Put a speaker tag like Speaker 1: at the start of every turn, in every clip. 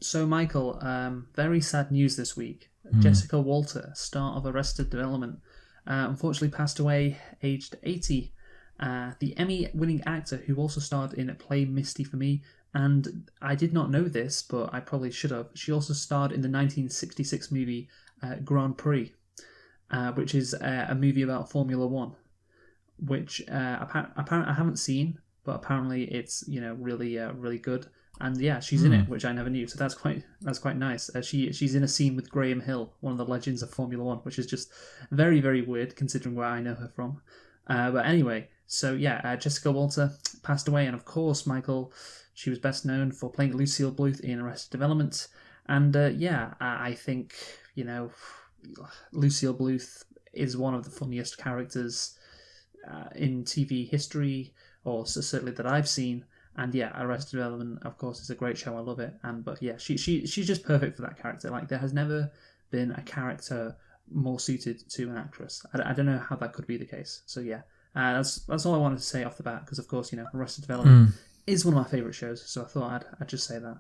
Speaker 1: So, Michael, very sad news this week.
Speaker 2: Mm.
Speaker 1: Jessica Walter, star of Arrested Development, unfortunately passed away aged 80. The Emmy-winning actor who also starred in Play Misty for Me, and I did not know this, but I probably should have. She also starred in the 1966 movie Grand Prix, which is a movie about Formula One, which apparently I haven't seen, but apparently it's really good. And yeah, she's in it, which I never knew. So that's quite nice. She's in a scene with Graham Hill, one of the legends of Formula One, which is just very very weird considering where I know her from. But anyway, so yeah, Jessica Walter passed away, and of course, Michael, she was best known for playing Lucille Bluth in Arrested Development, and I think Lucille Bluth is one of the funniest characters in TV history, or certainly that I've seen. And yeah, Arrested Development, of course, is a great show. I love it. But yeah, she's just perfect for that character. Like, there has never been a character more suited to an actress. I don't know how that could be the case. So yeah, that's all I wanted to say off the bat. Because of course, Arrested Development is one of my favorite shows. So I thought I'd just say that.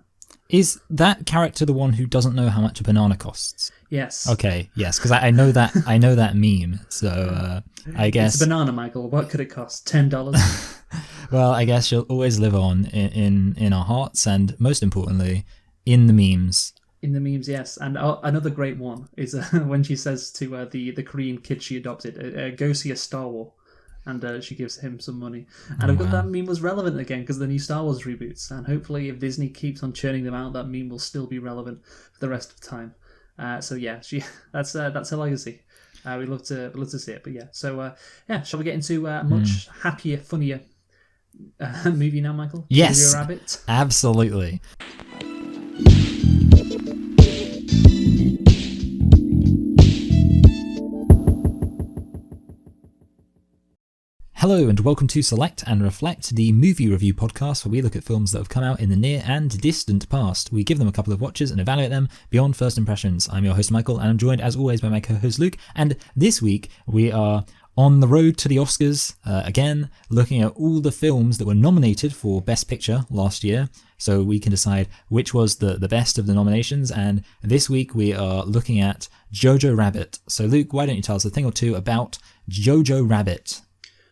Speaker 2: Is that character the one who doesn't know how much a banana costs?
Speaker 1: Yes.
Speaker 2: Okay, yes, because I know that I know that meme. So I guess
Speaker 1: it's a banana, Michael. What could it cost? $10.
Speaker 2: Well, I guess she'll always live on in our hearts, and most importantly, in the memes.
Speaker 1: In the memes, yes. And another great one is when she says to the Korean kid she adopted, "Go see a Star Wars," and she gives him some money. And I've got that meme was relevant again because the new Star Wars reboots, and hopefully, if Disney keeps on churning them out, that meme will still be relevant for the rest of the time. So yeah, that's her legacy. We love to see it. But yeah, so yeah, shall we get into a much happier, funnier movie now, Michael?
Speaker 2: Yes,
Speaker 1: Jojo Rabbit.
Speaker 2: Absolutely. Hello and welcome to Select and Reflect, the movie review podcast where we look at films that have come out in the near and distant past. We give them a couple of watches and evaluate them beyond first impressions. I'm your host Michael, and I'm joined as always by my co-host Luke, and this week we are on the road to the Oscars, again, looking at all the films that were nominated for Best Picture last year, so we can decide which was the best of the nominations, and this week we are looking at Jojo Rabbit. So Luke, why don't you tell us a thing or two about Jojo Rabbit?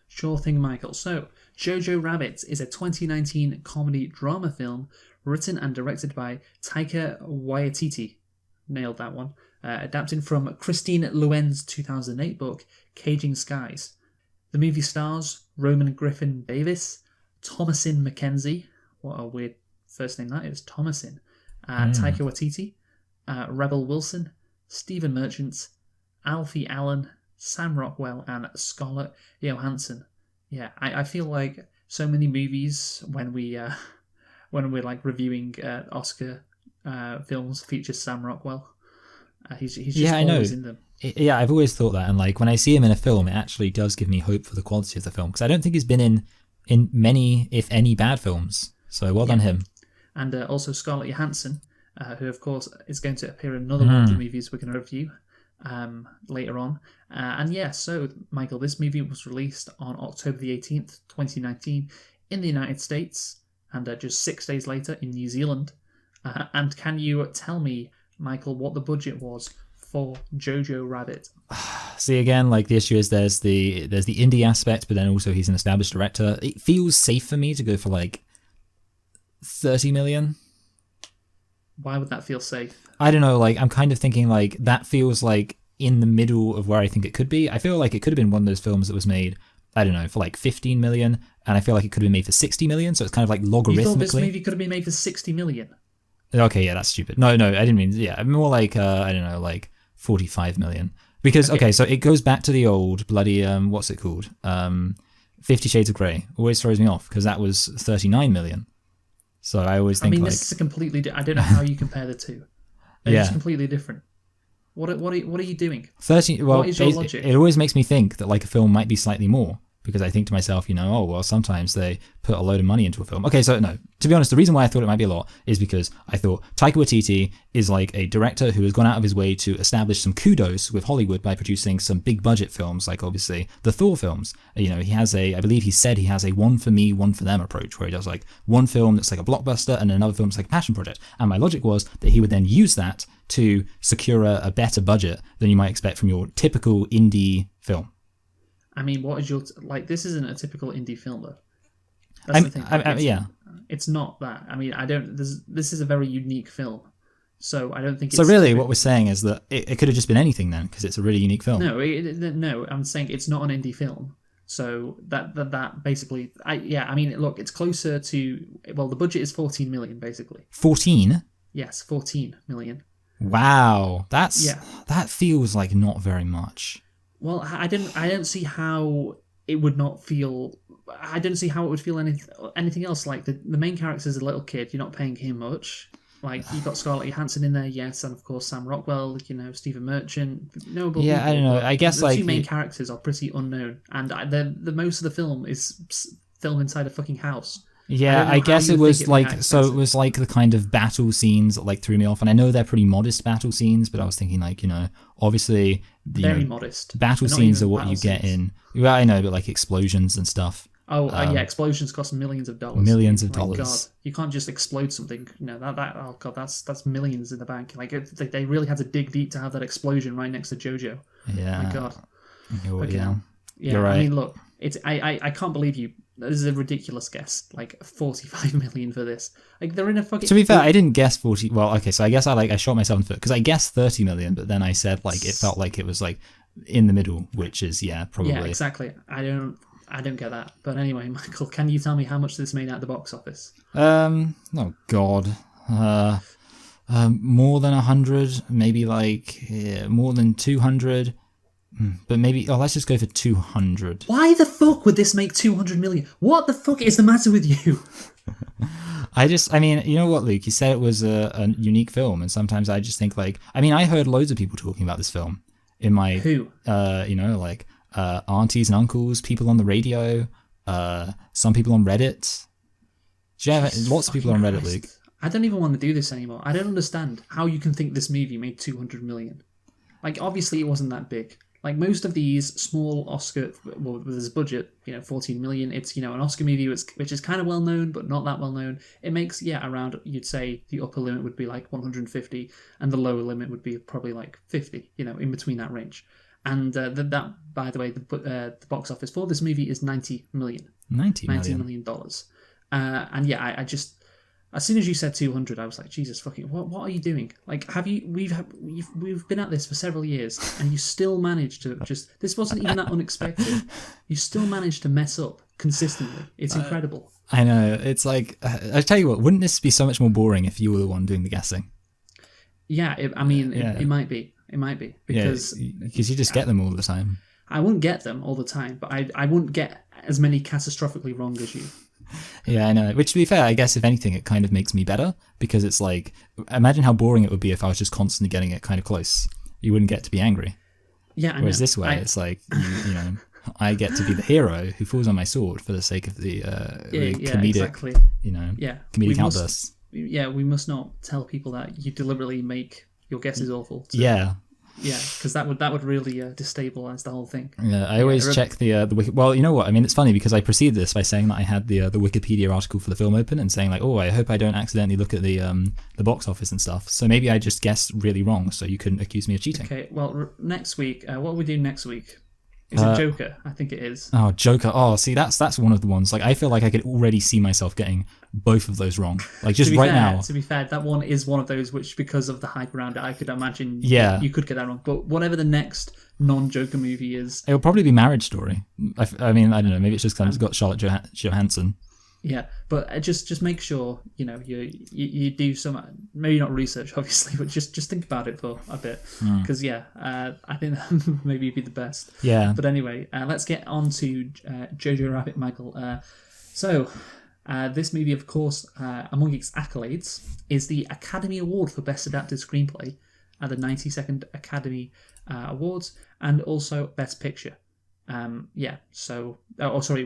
Speaker 1: Sure thing, Michael. So, Jojo Rabbit is a 2019 comedy drama film written and directed by Taika Waititi. Nailed that one. Adapted from Christine Luen's 2008 book, Caging Skies. The movie stars Roman Griffin Davis, Thomasin McKenzie, what a weird first name that is, Thomasin, Taika Waititi, Rebel Wilson, Stephen Merchant, Alfie Allen, Sam Rockwell, and Scarlett Johansson. Yeah, I feel like so many movies when we're like reviewing Oscar films feature Sam Rockwell. He's just always in them.
Speaker 2: Yeah, I've always thought that, and like when I see him in a film, it actually does give me hope for the quality of the film, because I don't think he's been in many, if any, bad films. So well done him. And
Speaker 1: also Scarlett Johansson, who of course is going to appear in another one of the movies we're going to review later on. And yeah, so Michael, this movie was released on October the 18th, 2019 in the United States, and just 6 days later in New Zealand. And can you tell me, Michael, what the budget was for Jojo Rabbit?
Speaker 2: See, again, like the issue is there's the indie aspect, but then also he's an established director. It feels safe for me to go for like 30 million.
Speaker 1: Why would that feel safe?
Speaker 2: I don't know, like I'm kind of thinking like that feels like in the middle of where I think it could be. I feel like it could have been one of those films that was made, I don't know, for like 15 million, and I feel like it could have been made for 60 million, so it's kind of like logarithmically.
Speaker 1: You thought this movie could have been made for 60 million?
Speaker 2: Okay, yeah, that's stupid. No, I didn't mean, yeah, more like, I don't know, like 45 million. Because, okay, so it goes back to the old bloody, what's it called? 50 Shades of Grey. Always throws me off, because that was 39 million. So I always think
Speaker 1: this is a completely, I don't know how you compare the two. They're just completely different. What are you doing?
Speaker 2: 30. Well,
Speaker 1: what is your logic?
Speaker 2: It always makes me think that like a film might be slightly more, because I think to myself, oh, well, sometimes they put a load of money into a film. Okay, so no, to be honest, the reason why I thought it might be a lot is because I thought Taika Waititi is like a director who has gone out of his way to establish some kudos with Hollywood by producing some big budget films, like obviously the Thor films. He has I believe he said he has a one for me, one for them approach, where he does like one film that's like a blockbuster and another film that's like a passion project. And my logic was that he would then use that to secure a better budget than you might expect from your typical indie film.
Speaker 1: I mean, what is your this isn't a typical indie film though. That's the thing.
Speaker 2: Yeah,
Speaker 1: it's not that. I mean, this is a very unique film, so I don't think.
Speaker 2: So really, what we're saying is that it could have just been anything then, because it's a really unique film.
Speaker 1: No, I'm saying it's not an indie film. So that basically, I mean, look, it's closer to. Well, the budget is 14 million basically.
Speaker 2: 14?
Speaker 1: Yes, 14 million.
Speaker 2: Wow, that feels like not very much.
Speaker 1: Well, I don't see how it would not feel. I don't see how it would feel anything else. Like the main character is a little kid. You're not paying him much. Like you got Scarlett Johansson in there, yes, and of course Sam Rockwell. Stephen Merchant. Notable people,
Speaker 2: I don't know. I guess
Speaker 1: the two main characters are pretty unknown, and the most of the film is filmed inside a fucking house.
Speaker 2: Yeah, I guess it was like, so it was like the kind of battle scenes that like threw me off, and I know they're pretty modest battle scenes, but I was thinking like, obviously
Speaker 1: very modest
Speaker 2: battle scenes are what you get in. Well, I know, but like explosions and stuff.
Speaker 1: Oh, yeah, explosions cost millions of dollars.
Speaker 2: Millions of
Speaker 1: dollars.
Speaker 2: God,
Speaker 1: you can't just explode something. Oh god, that's millions in the bank. Like they really had to dig deep to have that explosion right next to Jojo.
Speaker 2: Yeah.
Speaker 1: My god.
Speaker 2: Yeah.
Speaker 1: Yeah.
Speaker 2: Right.
Speaker 1: I mean, look, it's I can't believe you. This is a ridiculous guess. Like 45 million for this. Like they're in a fucking.
Speaker 2: To be fair, I didn't guess 40. Well, okay, so I guess I shot myself in the foot because I guessed 30 million, but then I said like it felt like it was like in the middle, which is probably.
Speaker 1: Yeah, exactly. I don't get that. But anyway, Michael, can you tell me how much this made at the box office?
Speaker 2: Oh god. More than 100, maybe more than 200. But maybe, let's just go for 200.
Speaker 1: Why the fuck would this make 200 million? What the fuck is the matter with you?
Speaker 2: I mean, you know what, Luke? You said it was a unique film, and sometimes I just think I heard loads of people talking about this film in my...
Speaker 1: Who?
Speaker 2: Aunties and uncles, people on the radio, some people on Reddit. Do you have lots of people on Reddit, Luke?
Speaker 1: I don't even want to do this anymore. I don't understand how you can think this movie made 200 million. Like, obviously it wasn't that big. Like most of these small Oscar, with this budget, 14 million, it's, an Oscar movie which is kind of well known, but not that well known. It makes, around, you'd say the upper limit would be like 150, and the lower limit would be probably like 50, in between that range. And that, by the way, the box office for this movie is $90 million. $90 million. And yeah, I just, as soon as you said 200, I was like, Jesus fucking, what are you doing? Like, we've been at this for several years, and you still managed to this wasn't even that unexpected. You still managed to mess up consistently. It's incredible.
Speaker 2: I know. It's like, I tell you what, wouldn't this be so much more boring if you were the one doing the guessing?
Speaker 1: Yeah, it might be. It might be. Because
Speaker 2: you just get them all the time.
Speaker 1: I wouldn't get them all the time, but I wouldn't get as many catastrophically wrong as you.
Speaker 2: Yeah, I know. Which, to be fair, I guess if anything, it kind of makes me better, because it's like, imagine how boring it would be if I was just constantly getting it kind of close. You wouldn't get to be angry.
Speaker 1: Yeah,
Speaker 2: Whereas this way, it's like, I get to be the hero who falls on my sword for the sake of the comedic,
Speaker 1: exactly.
Speaker 2: comedic outbursts.
Speaker 1: We must not tell people that you deliberately make your guesses awful.
Speaker 2: Yeah,
Speaker 1: because that would really destabilize the whole thing.
Speaker 2: Yeah, I always check the wiki. Well, you know what? I mean, it's funny because I preceded this by saying that I had the Wikipedia article for the film open and saying like, oh, I hope I don't accidentally look at the box office and stuff. So maybe I just guessed really wrong, so you couldn't accuse me of cheating.
Speaker 1: Okay, well, next week, what we do next week? Is it Joker? I think it is.
Speaker 2: Oh, Joker. Oh, see, that's one of the ones. Like, I feel like I could already see myself getting both of those wrong. Like, just right now.
Speaker 1: To be fair, that one is one of those which, because of the hype around it, I could imagine you could get that wrong. But whatever the next non-Joker movie is...
Speaker 2: It'll probably be Marriage Story. I mean, I don't know. Maybe it's just because it's got Scarlett Johansson.
Speaker 1: Yeah, but just make sure, you do some, maybe not research, obviously, but just think about it for a bit. Because, I think that maybe be the best.
Speaker 2: Yeah.
Speaker 1: But anyway, let's get on to Jojo Rabbit, Michael. So, this movie, of course, among its accolades, is the Academy Award for Best Adapted Screenplay at the 92nd Academy Awards, and also Best Picture. It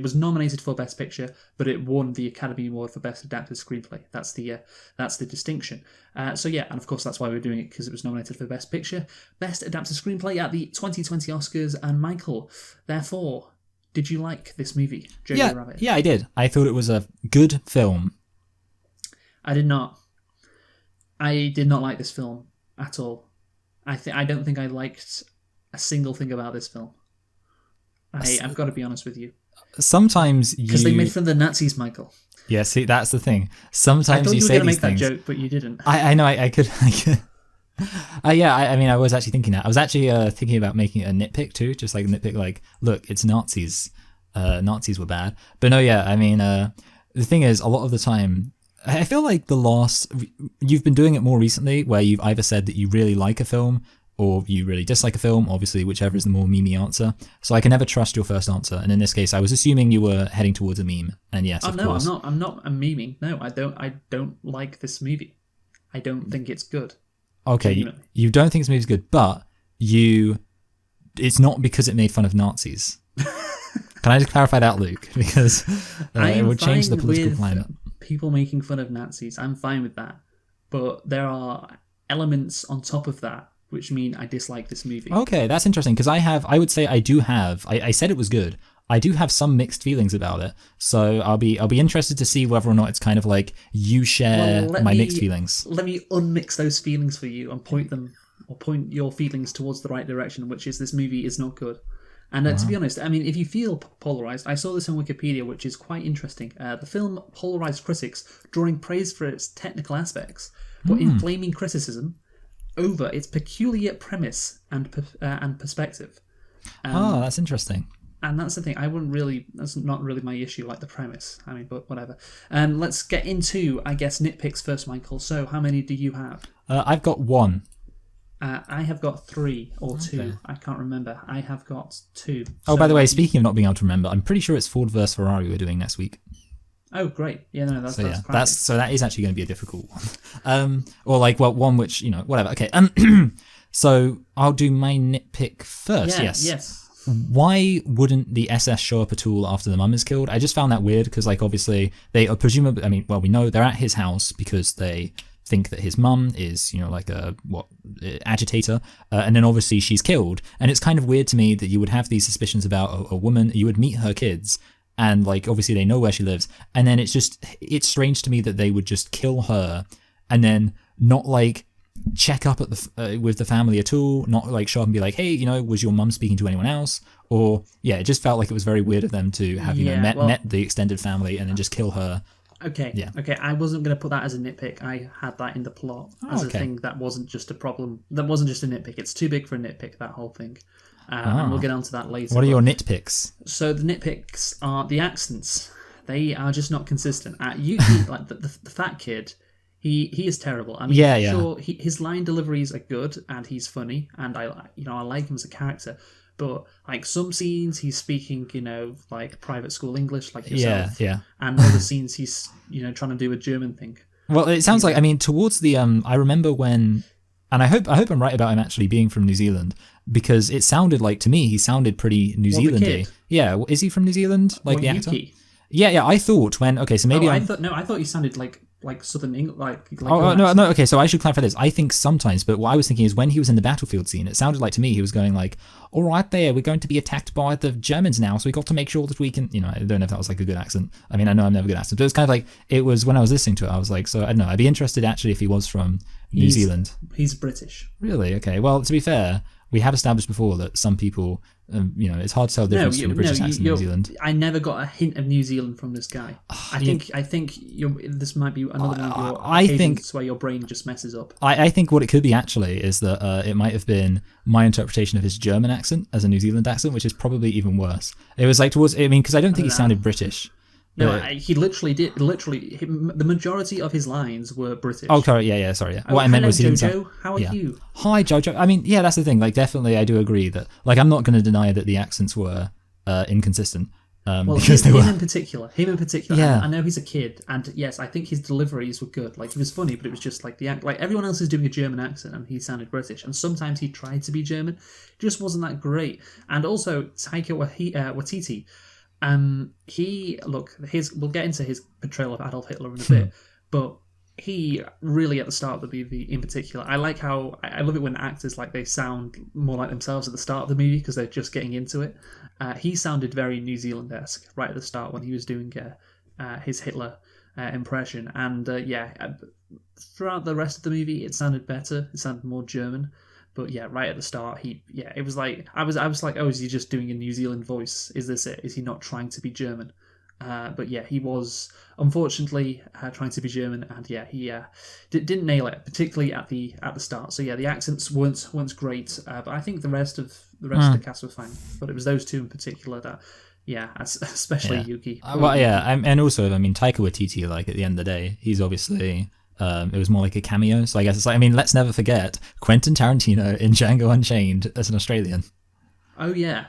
Speaker 1: was nominated for Best Picture, but it won the Academy Award for Best Adapted Screenplay. That's the distinction. And of course that's why we're doing it, because it was nominated for Best Picture, Best Adapted Screenplay at the 2020 Oscars. And Michael, therefore, did you like this movie, Jojo Rabbit?
Speaker 2: Yeah, I did. I thought it was a good film.
Speaker 1: I did not. I did not like this film at all. I don't think I liked a single thing about this film. I've got to be honest with you.
Speaker 2: Sometimes
Speaker 1: because they made fun of the Nazis, Michael.
Speaker 2: Yeah, see, that's the thing. Sometimes you say these things.
Speaker 1: I thought you were going to make that joke, but you didn't.
Speaker 2: I know. I could. I was actually thinking that. I was actually thinking about making a nitpick too, just like a nitpick. Like, look, it's Nazis. Nazis were bad, but no, yeah. I mean, the thing is, a lot of the time, I feel like you've been doing it more recently, where you've either said that you really like a film or you really dislike a film, obviously, whichever is the more memey answer. So I can never trust your first answer. And in this case, I was assuming you were heading towards a meme. And yes, of course.
Speaker 1: I'm not memeing. No, I don't like this movie. I don't think it's good.
Speaker 2: Okay, you don't think this movie's good, but it's not because it made fun of Nazis. Can I just clarify that, Luke? Because it would change the political climate.
Speaker 1: People making fun of Nazis, I'm fine with that. But there are elements on top of that which mean I dislike this movie.
Speaker 2: Okay, that's interesting, because I said it was good. I do have some mixed feelings about it, so I'll be interested to see whether or not it's kind of like you share my mixed feelings.
Speaker 1: Let me unmix those feelings for you and point your feelings towards the right direction, which is this movie is not good. And to be honest, I mean, if you feel polarized, I saw this on Wikipedia, which is quite interesting. The film polarized critics, drawing praise for its technical aspects, but inflaming criticism over its peculiar premise and perspective.
Speaker 2: That's interesting.
Speaker 1: And that's the thing. That's not really my issue, like the premise. I mean, but whatever. Let's get into, I guess, nitpicks first, Michael. So, how many do you have?
Speaker 2: I've got one.
Speaker 1: I have got 3 or 2. Okay. I can't remember. I have got 2.
Speaker 2: Oh, by the way, speaking of not being able to remember, I'm pretty sure it's Ford vs Ferrari we're doing next week.
Speaker 1: Oh, great. Yeah, no, that's
Speaker 2: so that is actually going to be a difficult one. One which, whatever. Okay. So I'll do my nitpick first. Yes. Why wouldn't the SS show up at all after the mum is killed? I just found that weird because, obviously they are presumably. We know they're at his house because they think that his mum is, agitator, and then obviously she's killed. And it's kind of weird to me that you would have these suspicions about a woman. You would meet her kids. And obviously they know where she lives, and then it's strange to me that they would just kill her, and then not check up at with the family at all, not show up and be like, hey, was your mum speaking to anyone else? Or it just felt like it was very weird of them to have met the extended family and then just kill her.
Speaker 1: Okay, okay, I wasn't going to put that as a nitpick. I had that in the plot as a thing that wasn't just a problem. That wasn't just a nitpick. It's too big for a nitpick, that whole thing. And we'll get onto that later.
Speaker 2: What are your nitpicks?
Speaker 1: So the nitpicks are the accents. They are just not consistent. Yuki, the fat kid, he is terrible. I mean, sure, his line deliveries are good and he's funny, and I like him as a character. But some scenes he's speaking, private school English, like yourself. Yeah. And other scenes he's trying to do a German thing.
Speaker 2: Well, it sounds towards the I remember when. And I hope I'm right about him actually being from New Zealand, because it sounded like, to me, he sounded pretty New Zealandy. Yeah, is he from New Zealand? The actor?
Speaker 1: Yuki.
Speaker 2: Yeah. I thought
Speaker 1: I thought he sounded like Southern England.
Speaker 2: No. Okay, so I should clarify this. I think sometimes, but what I was thinking is when he was in the battlefield scene, it sounded like to me he was going all right, there, we're going to be attacked by the Germans now, so we got to make sure that we can. I don't know if that was a good accent. I mean, I know I'm never a good accent, but it's kind of it was when I was listening to it. I was so I don't know. I'd be interested actually if he was from New Zealand.
Speaker 1: He's British.
Speaker 2: Really? Okay. Well, to be fair, we have established before that some people, it's hard to tell the difference between a British accent and New Zealand.
Speaker 1: I never got a hint of New Zealand from this guy. I think this might be another one of your occasions where your brain just messes up.
Speaker 2: I think what it could be actually is that it might have been my interpretation of his German accent as a New Zealand accent, which is probably even worse. It was because I don't think he sounded British.
Speaker 1: No, he literally did. The majority of his lines were British.
Speaker 2: Oh, sorry. Yeah, sorry. Yeah. What I meant was he didn't
Speaker 1: Jojo, how are you?
Speaker 2: Hi, Jojo. I mean, yeah, that's the thing. Definitely, I do agree that. I'm not going to deny that the accents were inconsistent.
Speaker 1: Well,
Speaker 2: because
Speaker 1: him,
Speaker 2: they were.
Speaker 1: him in particular.
Speaker 2: Yeah.
Speaker 1: I know he's a kid, and yes, I think his deliveries were good. Like, he was funny, but it was just like like everyone else is doing a German accent, and he sounded British. And sometimes he tried to be German, just wasn't that great. And also Taika Waititi, we'll get into his portrayal of Adolf Hitler in a bit, but he really, at the start of the movie in particular, I like how I love it when actors like they sound more like themselves at the start of the movie because they're just getting into it. He sounded very New Zealand-esque right at the start when he was doing his Hitler impression, and throughout the rest of the movie it sounded better. It sounded more German. But yeah, right at the start, it was like I was like, oh, is he just doing a New Zealand voice? Is this it? Is he not trying to be German? But yeah, he was unfortunately trying to be German, and yeah, he didn't nail it, particularly at the start. So yeah, the accents weren't great, but I think the rest of the cast was fine. But it was those two in particular that, yeah, especially Yuki.
Speaker 2: Well, yeah, and also, I mean, Taika Waititi, like at the end of the day, he's obviously. It was more like a cameo, so I guess it's like, I mean, let's never forget Quentin Tarantino in Django Unchained as an Australian.
Speaker 1: Oh yeah.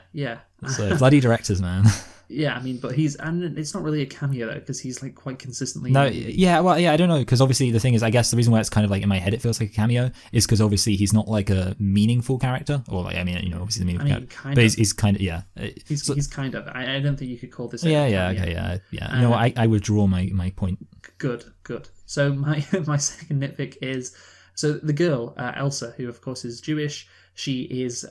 Speaker 2: So bloody directors, man.
Speaker 1: Yeah, I mean, but and it's not really a cameo though, because he's like quite consistently.
Speaker 2: No, yeah, well, yeah, I don't know, because obviously the thing is, I guess the reason why it's kind of like in my head it feels like a cameo is because obviously he's not like a meaningful character, or like, I mean, you know, obviously the meaningful character, but he's kind of, yeah.
Speaker 1: He's kind of. I don't think you could call this.
Speaker 2: Yeah. You know, I withdraw my point.
Speaker 1: Good. So my second nitpick is, so the girl Elsa, who of course is Jewish, she is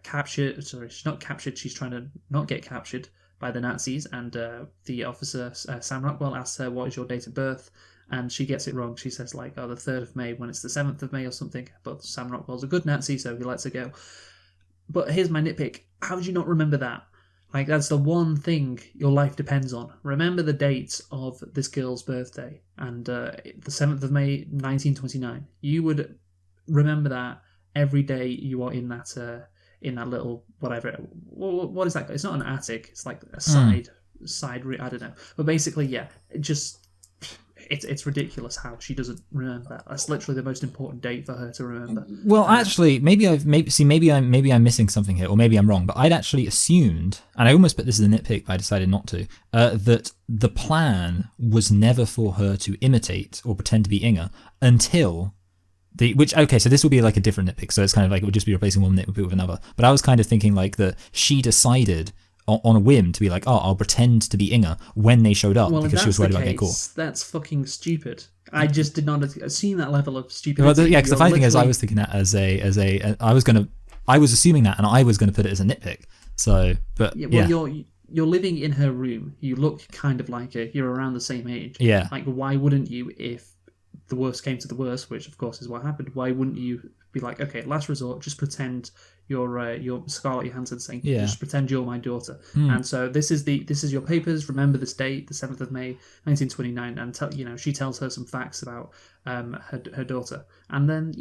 Speaker 1: captured. Sorry, she's not captured. She's trying to not get captured by the Nazis, and the officer Sam Rockwell asks her, "What is your date of birth?" And she gets it wrong. She says like, "Oh, the 3rd of May," when it's the 7th of May or something. But Sam Rockwell's a good Nazi, so he lets her go. But here's my nitpick: how did you not remember that? Like, that's the one thing your life depends on. Remember the date of this girl's birthday, and the 7th of May, 1929. You would remember that every day you are in that little whatever. What is that? It's not an attic. It's like a side. I don't know. But basically, yeah, it's ridiculous how she doesn't remember that. That's literally the most important date for her to remember.
Speaker 2: Well, actually, maybe I'm missing something here, or maybe I'm wrong. But I'd actually assumed, and I almost put this as a nitpick, but I decided not to, that the plan was never for her to imitate or pretend to be Inga until. So this will be like a different nitpick, so it's kind of like it would just be replacing one nitpick with another. But I was kind of thinking like that she decided on a whim to be like, oh, I'll pretend to be Inga when they showed up, because she was worried about getting caught.
Speaker 1: That's fucking stupid. I just did not see that level of stupidity.
Speaker 2: Well, yeah, because the funny thing is, I was thinking that I was assuming that, and I was going to put it as a nitpick. So, but yeah.
Speaker 1: You're living in her room. You look kind of like her. You're around the same age.
Speaker 2: Yeah.
Speaker 1: Like, why wouldn't you, if the worst came to the worst, which of course is what happened, why wouldn't you be like, okay, last resort, just pretend you're Scarlett Johansson saying, just pretend you're my daughter. And so this is your papers. Remember this date, the 7th of May, 1929, and she tells her some facts about her daughter, and then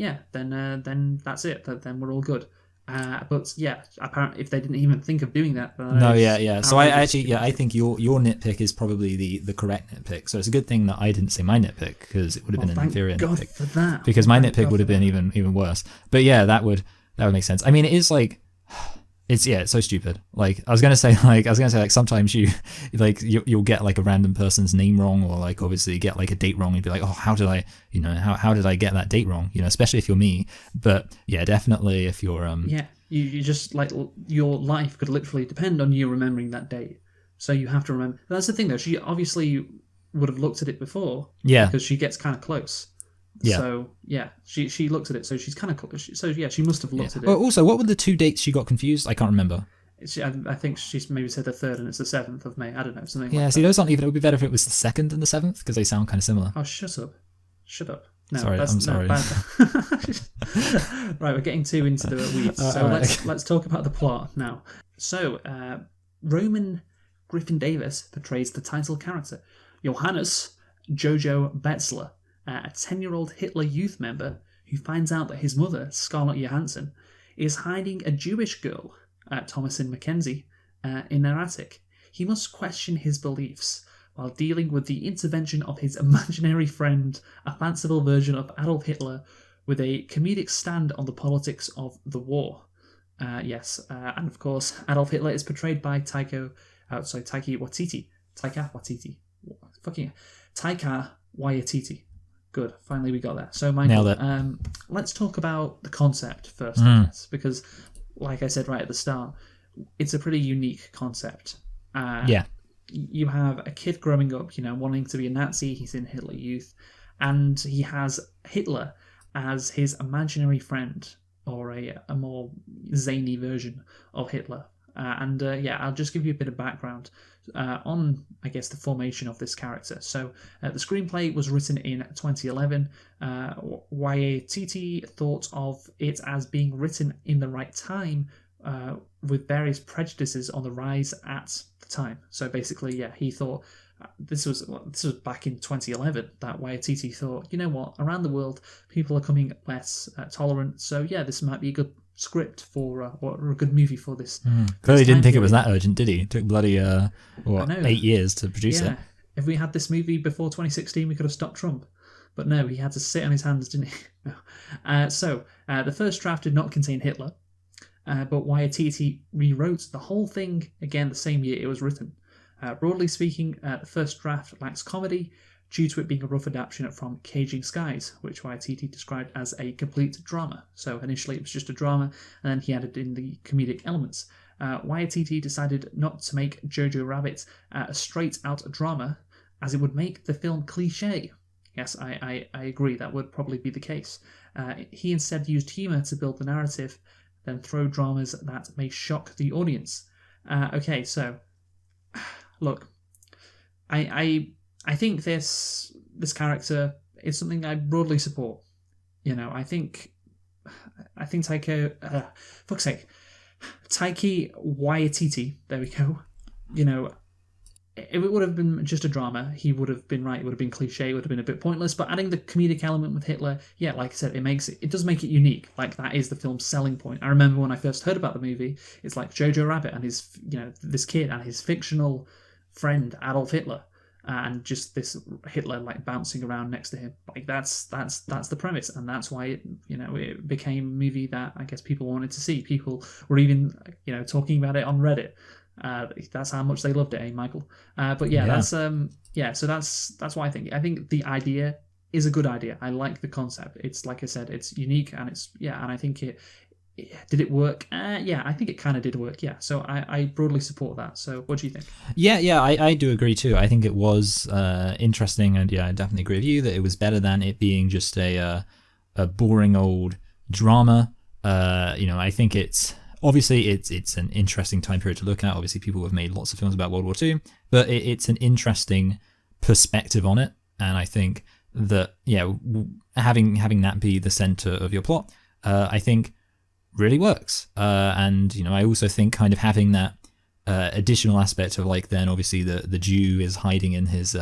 Speaker 1: that's it. Then we're all good. But yeah, apparently, if they didn't even think of doing that, then
Speaker 2: So I think your nitpick is probably the correct nitpick. So it's a good thing that I didn't say my nitpick, because it would have been an inferior nitpick.
Speaker 1: For that.
Speaker 2: Because my nitpick would have been even worse. But yeah, that would make sense. I mean, it is like, it's so stupid. Like I was gonna say like sometimes you'll get like a random person's name wrong, or like obviously get like a date wrong, and be like, oh, how did I get that date wrong? Especially if you're me. But yeah, definitely if you're
Speaker 1: you just like your life could literally depend on you remembering that date. So you have to remember. But that's the thing though. She obviously would have looked at it before. Yeah. Because she gets kind of close. Yeah. So yeah, she looks at it. So she's kind of she must have looked at it.
Speaker 2: Well, also, what were the two dates she got confused? I can't remember.
Speaker 1: I think she's maybe said the 3rd and it's the 7th of May. I don't know, something.
Speaker 2: Yeah,
Speaker 1: like
Speaker 2: see,
Speaker 1: that.
Speaker 2: those aren't even. It would be better if it was the 2nd and the 7th, because they sound kind of similar.
Speaker 1: Oh, shut up. No,
Speaker 2: sorry, I'm sorry.
Speaker 1: Right, we're getting too into the weeds. So let's talk about the plot now. So Roman Griffin Davis portrays the title character, Johannes Jojo Betzler, a 10-year-old Hitler Youth member who finds out that his mother, Scarlett Johansson, is hiding a Jewish girl, Thomasin Mackenzie, in their attic. He must question his beliefs while dealing with the intervention of his imaginary friend, a fanciful version of Adolf Hitler, with a comedic stand on the politics of the war. And of course, Adolf Hitler is portrayed by Taika Taika Waititi. Good, finally we got there. So,
Speaker 2: Nailed
Speaker 1: Michael,
Speaker 2: it.
Speaker 1: let's talk about the concept first, I guess, because, like I said right at the start, it's a pretty unique concept.
Speaker 2: Yeah.
Speaker 1: You have a kid growing up, wanting to be a Nazi. He's in Hitler Youth, and he has Hitler as his imaginary friend, or a more zany version of Hitler. I'll just give you a bit of background on, I guess, the formation of this character. So the screenplay was written in 2011. Waititi thought of it as being written in the right time, with various prejudices on the rise at the time. So basically, yeah, he thought this was back in 2011 that Waititi thought, you know what, around the world people are coming less tolerant. So yeah, this might be a good script for or a good movie for this.
Speaker 2: Clearly
Speaker 1: this
Speaker 2: didn't think
Speaker 1: period.
Speaker 2: it was that urgent, did he? It took bloody 8 years to produce it.
Speaker 1: If we had this movie before 2016, we could have stopped Trump. But no, he had to sit on his hands, didn't he? No. The first draft did not contain Hitler, but Waititi rewrote the whole thing again the same year it was written. Broadly speaking, the first draft lacks comedy due to it being a rough adaptation from Caging Skies, which Waititi described as a complete drama. So initially it was just a drama, and then he added in the comedic elements. Waititi decided not to make Jojo Rabbit a straight-out drama, as it would make the film cliché. Yes, I agree, that would probably be the case. He instead used humour to build the narrative, then throw dramas that may shock the audience. Look, I think this character is something I broadly support. I think Taika, fuck's sake, Taiki Waititi, there we go. If it would have been just a drama, he would have been right. It would have been cliche. It would have been a bit pointless. But adding the comedic element with Hitler, yeah, like I said, it does make it unique. Like, that is the film's selling point. I remember when I first heard about the movie, it's like Jojo Rabbit and his, this kid and his fictional friend Adolf Hitler, and just this Hitler like bouncing around next to him. Like, that's the premise, and that's why it became a movie that I guess people wanted to see. People were even talking about it on Reddit. That's how much they loved it, Michael? That's So that's why I think the idea is a good idea. I like the concept. It's, like I said, it's unique, and and I think did it work? I think it kind of did work. Yeah, so I broadly support that. So what do you think?
Speaker 2: Yeah, I do agree too. I think it was interesting, and yeah, I definitely agree with you that it was better than it being just a boring old drama. I think it's an interesting time period to look at. Obviously, people have made lots of films about World War II, but it's an interesting perspective on it, and I think that having that be the center of your plot, I think really works. And I also think kind of having that additional aspect of, like, then obviously the Jew is hiding in his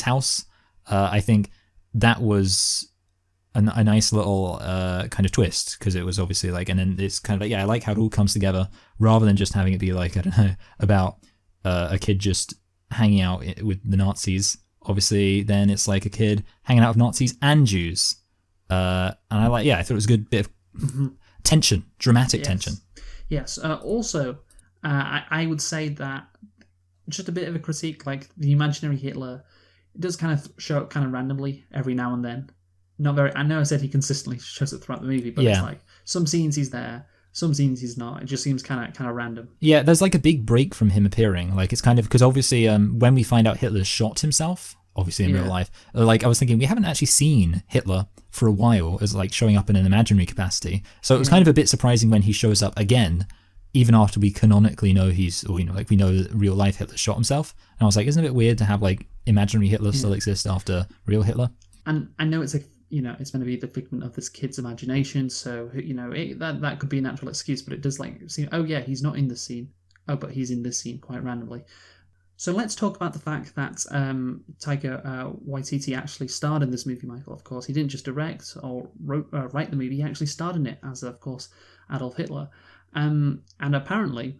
Speaker 2: house. I think that was a nice little kind of twist, because it was obviously like, and then it's kind of like, I like how it all comes together rather than just having it be like, I don't know, about a kid just hanging out with the Nazis. Obviously, then it's like a kid hanging out with Nazis and Jews. And I thought it was a good bit of tension, dramatic tension.
Speaker 1: Yes. Also, I would say that just a bit of a critique, like the imaginary Hitler, it does kind of show up kind of randomly every now and then. Not very. I know I said he consistently shows up throughout the movie, but it's like some scenes he's there, some scenes he's not. It just seems kind of random.
Speaker 2: Yeah, there's like a big break from him appearing. Like, it's kind of because obviously when we find out Hitler shot himself, obviously in real life, like, I was thinking we haven't actually seen Hitler for a while as like showing up in an imaginary capacity. So it was kind of a bit surprising when he shows up again, even after we canonically know we know that real life Hitler shot himself. And I was like, isn't it a bit weird to have like imaginary Hitler still exist after real Hitler?
Speaker 1: And I know it's it's going to be the figment of this kid's imagination, so that could be a natural excuse, but it does like seem, oh yeah, he's not in this scene. Oh, but he's in this scene quite randomly. So let's talk about the fact that Taika Waititi actually starred in this movie, Michael. Of course, he didn't just direct or write the movie; he actually starred in it as, of course, Adolf Hitler. And apparently,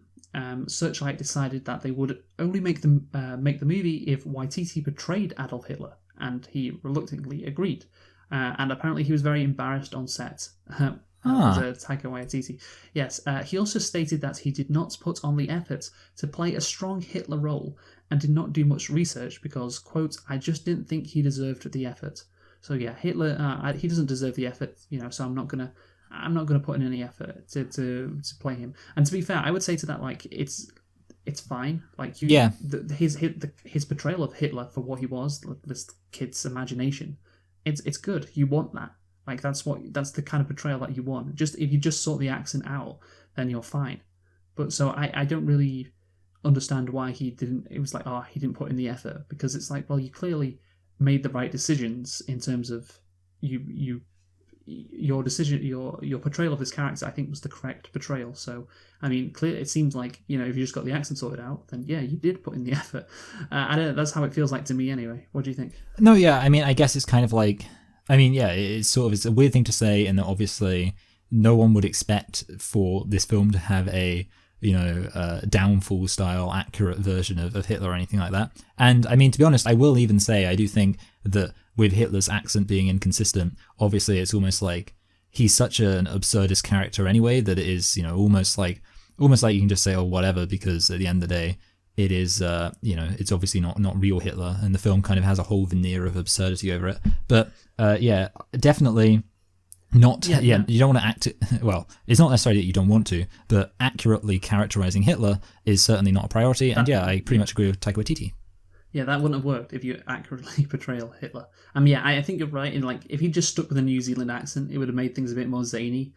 Speaker 1: Searchlight decided that they would only make the movie if Waititi portrayed Adolf Hitler, and he reluctantly agreed. And apparently, he was very embarrassed on set was Taika Waititi. Yes, he also stated that he did not put on the effort to play a strong Hitler role and did not do much research because, quote, I just didn't think he deserved the effort. So yeah, Hitler, he doesn't deserve the effort, so I'm not gonna put in any effort to play him. And to be fair, I would say to that, like, it's fine. Like, his portrayal of Hitler for what he was, like, this kid's imagination, it's good. You want that. Like, that's the kind of portrayal that you want. Just if you just sort the accent out, then you're fine. But so I don't really understand why he didn't. It was like, he didn't put in the effort, because it's like, well, you clearly made the right decisions in terms of your decision, your portrayal of this character. I think was the correct portrayal. So I mean, clear. It seems like, if you just got the accent sorted out, then yeah, you did put in the effort. I don't know. That's how it feels like to me, anyway. What do you think?
Speaker 2: No, yeah. I mean, I guess it's kind of like. I mean, yeah, it's a weird thing to say, and that obviously no one would expect for this film to have a downfall style accurate version of Hitler or anything like that. And I mean, to be honest, I will even say I do think that with Hitler's accent being inconsistent, obviously it's almost like he's such an absurdist character anyway that it is, almost like you can just say, oh, whatever, because at the end of the day, it is, it's obviously not real Hitler, and the film kind of has a whole veneer of absurdity over it. But yeah, definitely not. Yeah, you don't want to act it. Well, it's not necessarily that you don't want to, but accurately characterizing Hitler is certainly not a priority. And yeah, I pretty much agree with Taika Waititi.
Speaker 1: Yeah, that wouldn't have worked if you accurately portray Hitler. Yeah, I think you're right. In, like, if he just stuck with a New Zealand accent, it would have made things a bit more zany.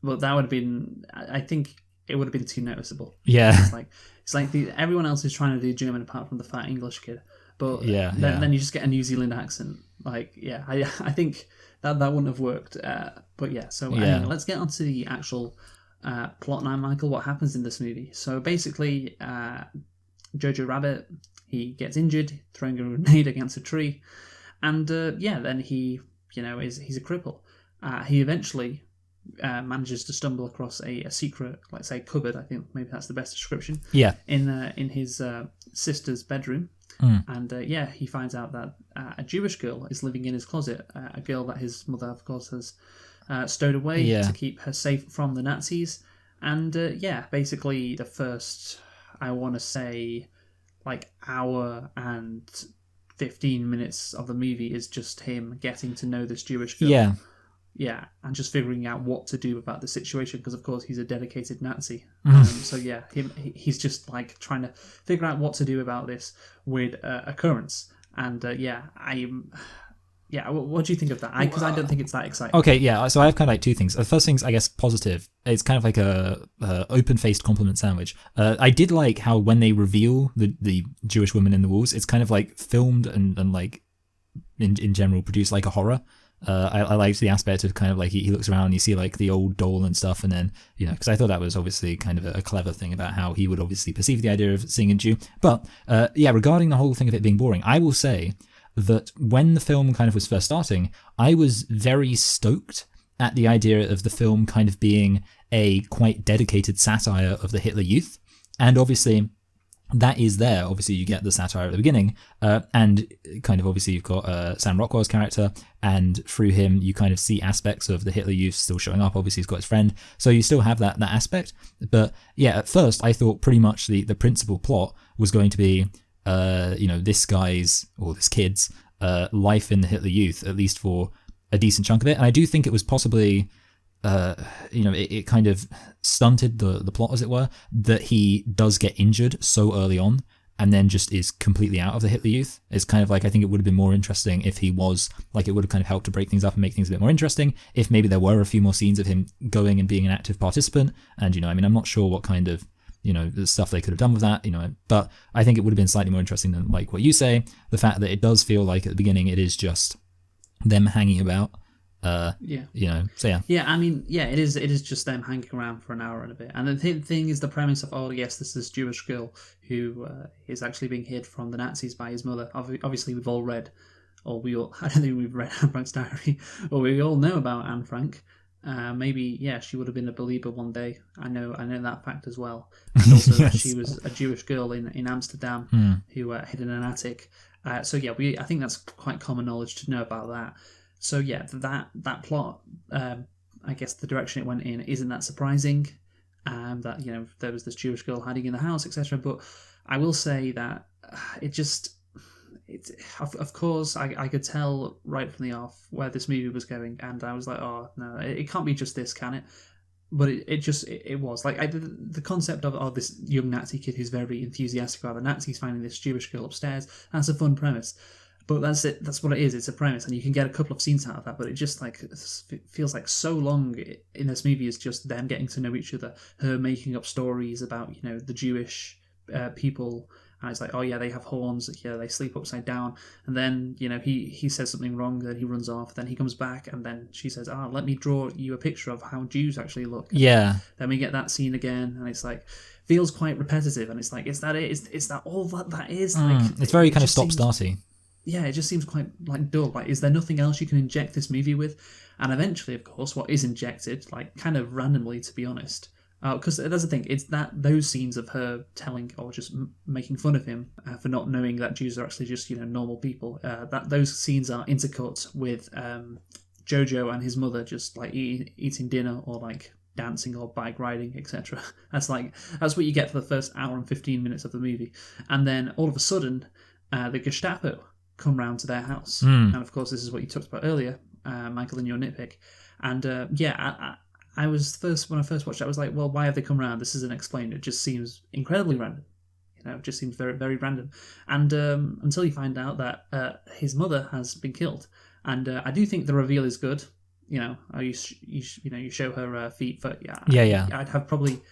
Speaker 1: But that would have been, I think, it would have been too noticeable.
Speaker 2: Yeah,
Speaker 1: it's like everyone else is trying to do German apart from the fat English kid. But then you just get a New Zealand accent. Like, yeah, I think that wouldn't have worked. But yeah, so anyway, let's get on to the actual plot now, Michael. What happens in this movie? So basically, Jojo Rabbit, he gets injured throwing a grenade against a tree, and then he's a cripple. He eventually manages to stumble across a secret, let's say, cupboard. I think maybe that's the best description.
Speaker 2: Yeah.
Speaker 1: In his sister's bedroom. And he finds out that a Jewish girl is living in his closet, a girl that his mother, of course, has stowed away to keep her safe from the Nazis. And basically the first, I want to say, like, hour and 15 minutes of the movie is just him getting to know this Jewish girl.
Speaker 2: Yeah.
Speaker 1: Yeah, and just figuring out what to do about the situation, because of course he's a dedicated Nazi. So yeah, he's just like trying to figure out what to do about this weird occurrence. And what do you think of that? Because I don't think it's that exciting.
Speaker 2: Okay, yeah. So I have kind of like two things. The first thing's, I guess, positive. It's kind of like a open-faced compliment sandwich. I did like how when they reveal the Jewish woman in the walls, it's kind of like filmed and like in general produced like a horror. I liked the aspect of kind of like he looks around and you see like the old doll and stuff, and then, because I thought that was obviously kind of a clever thing about how he would obviously perceive the idea of seeing a Jew. But regarding the whole thing of it being boring, I will say that when the film kind of was first starting, I was very stoked at the idea of the film kind of being a quite dedicated satire of the Hitler Youth. And obviously that is there. Obviously, you get the satire at the beginning, and kind of obviously you've got Sam Rockwell's character, and through him you kind of see aspects of the Hitler Youth still showing up. Obviously, he's got his friend, so you still have that aspect. But yeah, at first I thought pretty much the principal plot was going to be, this guy's or this kid's life in the Hitler Youth, at least for a decent chunk of it. And I do think it was possibly. It kind of stunted the plot, as it were, that he does get injured so early on and then just is completely out of the Hitler Youth. It's kind of like, I think it would have been more interesting if he was, like, it would have kind of helped to break things up and make things a bit more interesting if maybe there were a few more scenes of him going and being an active participant. And, I'm not sure what kind of, the stuff they could have done with that, but I think it would have been slightly more interesting than, like, what you say, the fact that it does feel like at the beginning it is just them hanging about. So yeah.
Speaker 1: It is just them hanging around for an hour and a bit. And the thing is the premise of, this Jewish girl who is actually being hid from the Nazis by his mother. Obviously, we've all read, I don't think we've read Anne Frank's diary, but we all know about Anne Frank. Maybe, she would have been a believer one day. I know that fact as well. And also that she was a Jewish girl in Amsterdam who hid in an attic. I think that's quite common knowledge to know about that. So yeah, that plot I guess the direction it went in isn't that surprising. That there was this Jewish girl hiding in the house, etc. But I will say that of course I could tell right from the off where this movie was going, and I was like, oh no, it can't be just this, can it? But it was like the concept of this young Nazi kid who's very enthusiastic about the Nazis finding this Jewish girl upstairs. That's a fun premise, but that's it. That's what it is. It's a premise, and you can get a couple of scenes out of that. But it just it feels like so long in this movie is just them getting to know each other, her making up stories about the Jewish people. And it's like, oh yeah, they have horns. Yeah, they sleep upside down. And then he says something wrong. Then he runs off. Then he comes back, and then she says, let me draw you a picture of how Jews actually look.
Speaker 2: Yeah.
Speaker 1: Then we get that scene again, and it's like feels quite repetitive. And it's like, is that it? Is that all that is? Like,
Speaker 2: it's very kind of stop-starty.
Speaker 1: Yeah, it just seems quite like dull. Like, is there nothing else you can inject this movie with? And eventually, of course, what is injected, like kind of randomly, to be honest. Because that's the thing, it's those scenes of her telling or just making fun of him for not knowing that Jews are actually just normal people. That those scenes are intercut with Jojo and his mother just like eating dinner or like dancing or bike riding, etc. That's what you get for the first hour and 15 minutes of the movie, and then all of a sudden, the Gestapo come round to their house, and of course this is what you talked about earlier, Michael, in your nitpick, and I was when I first watched it, I was like, well, why have they come around? This isn't explained. It just seems incredibly random. It just seems very, very random. And until you find out that his mother has been killed. And I do think the reveal is good. You show her feet. But
Speaker 2: yeah.
Speaker 1: I'd have probably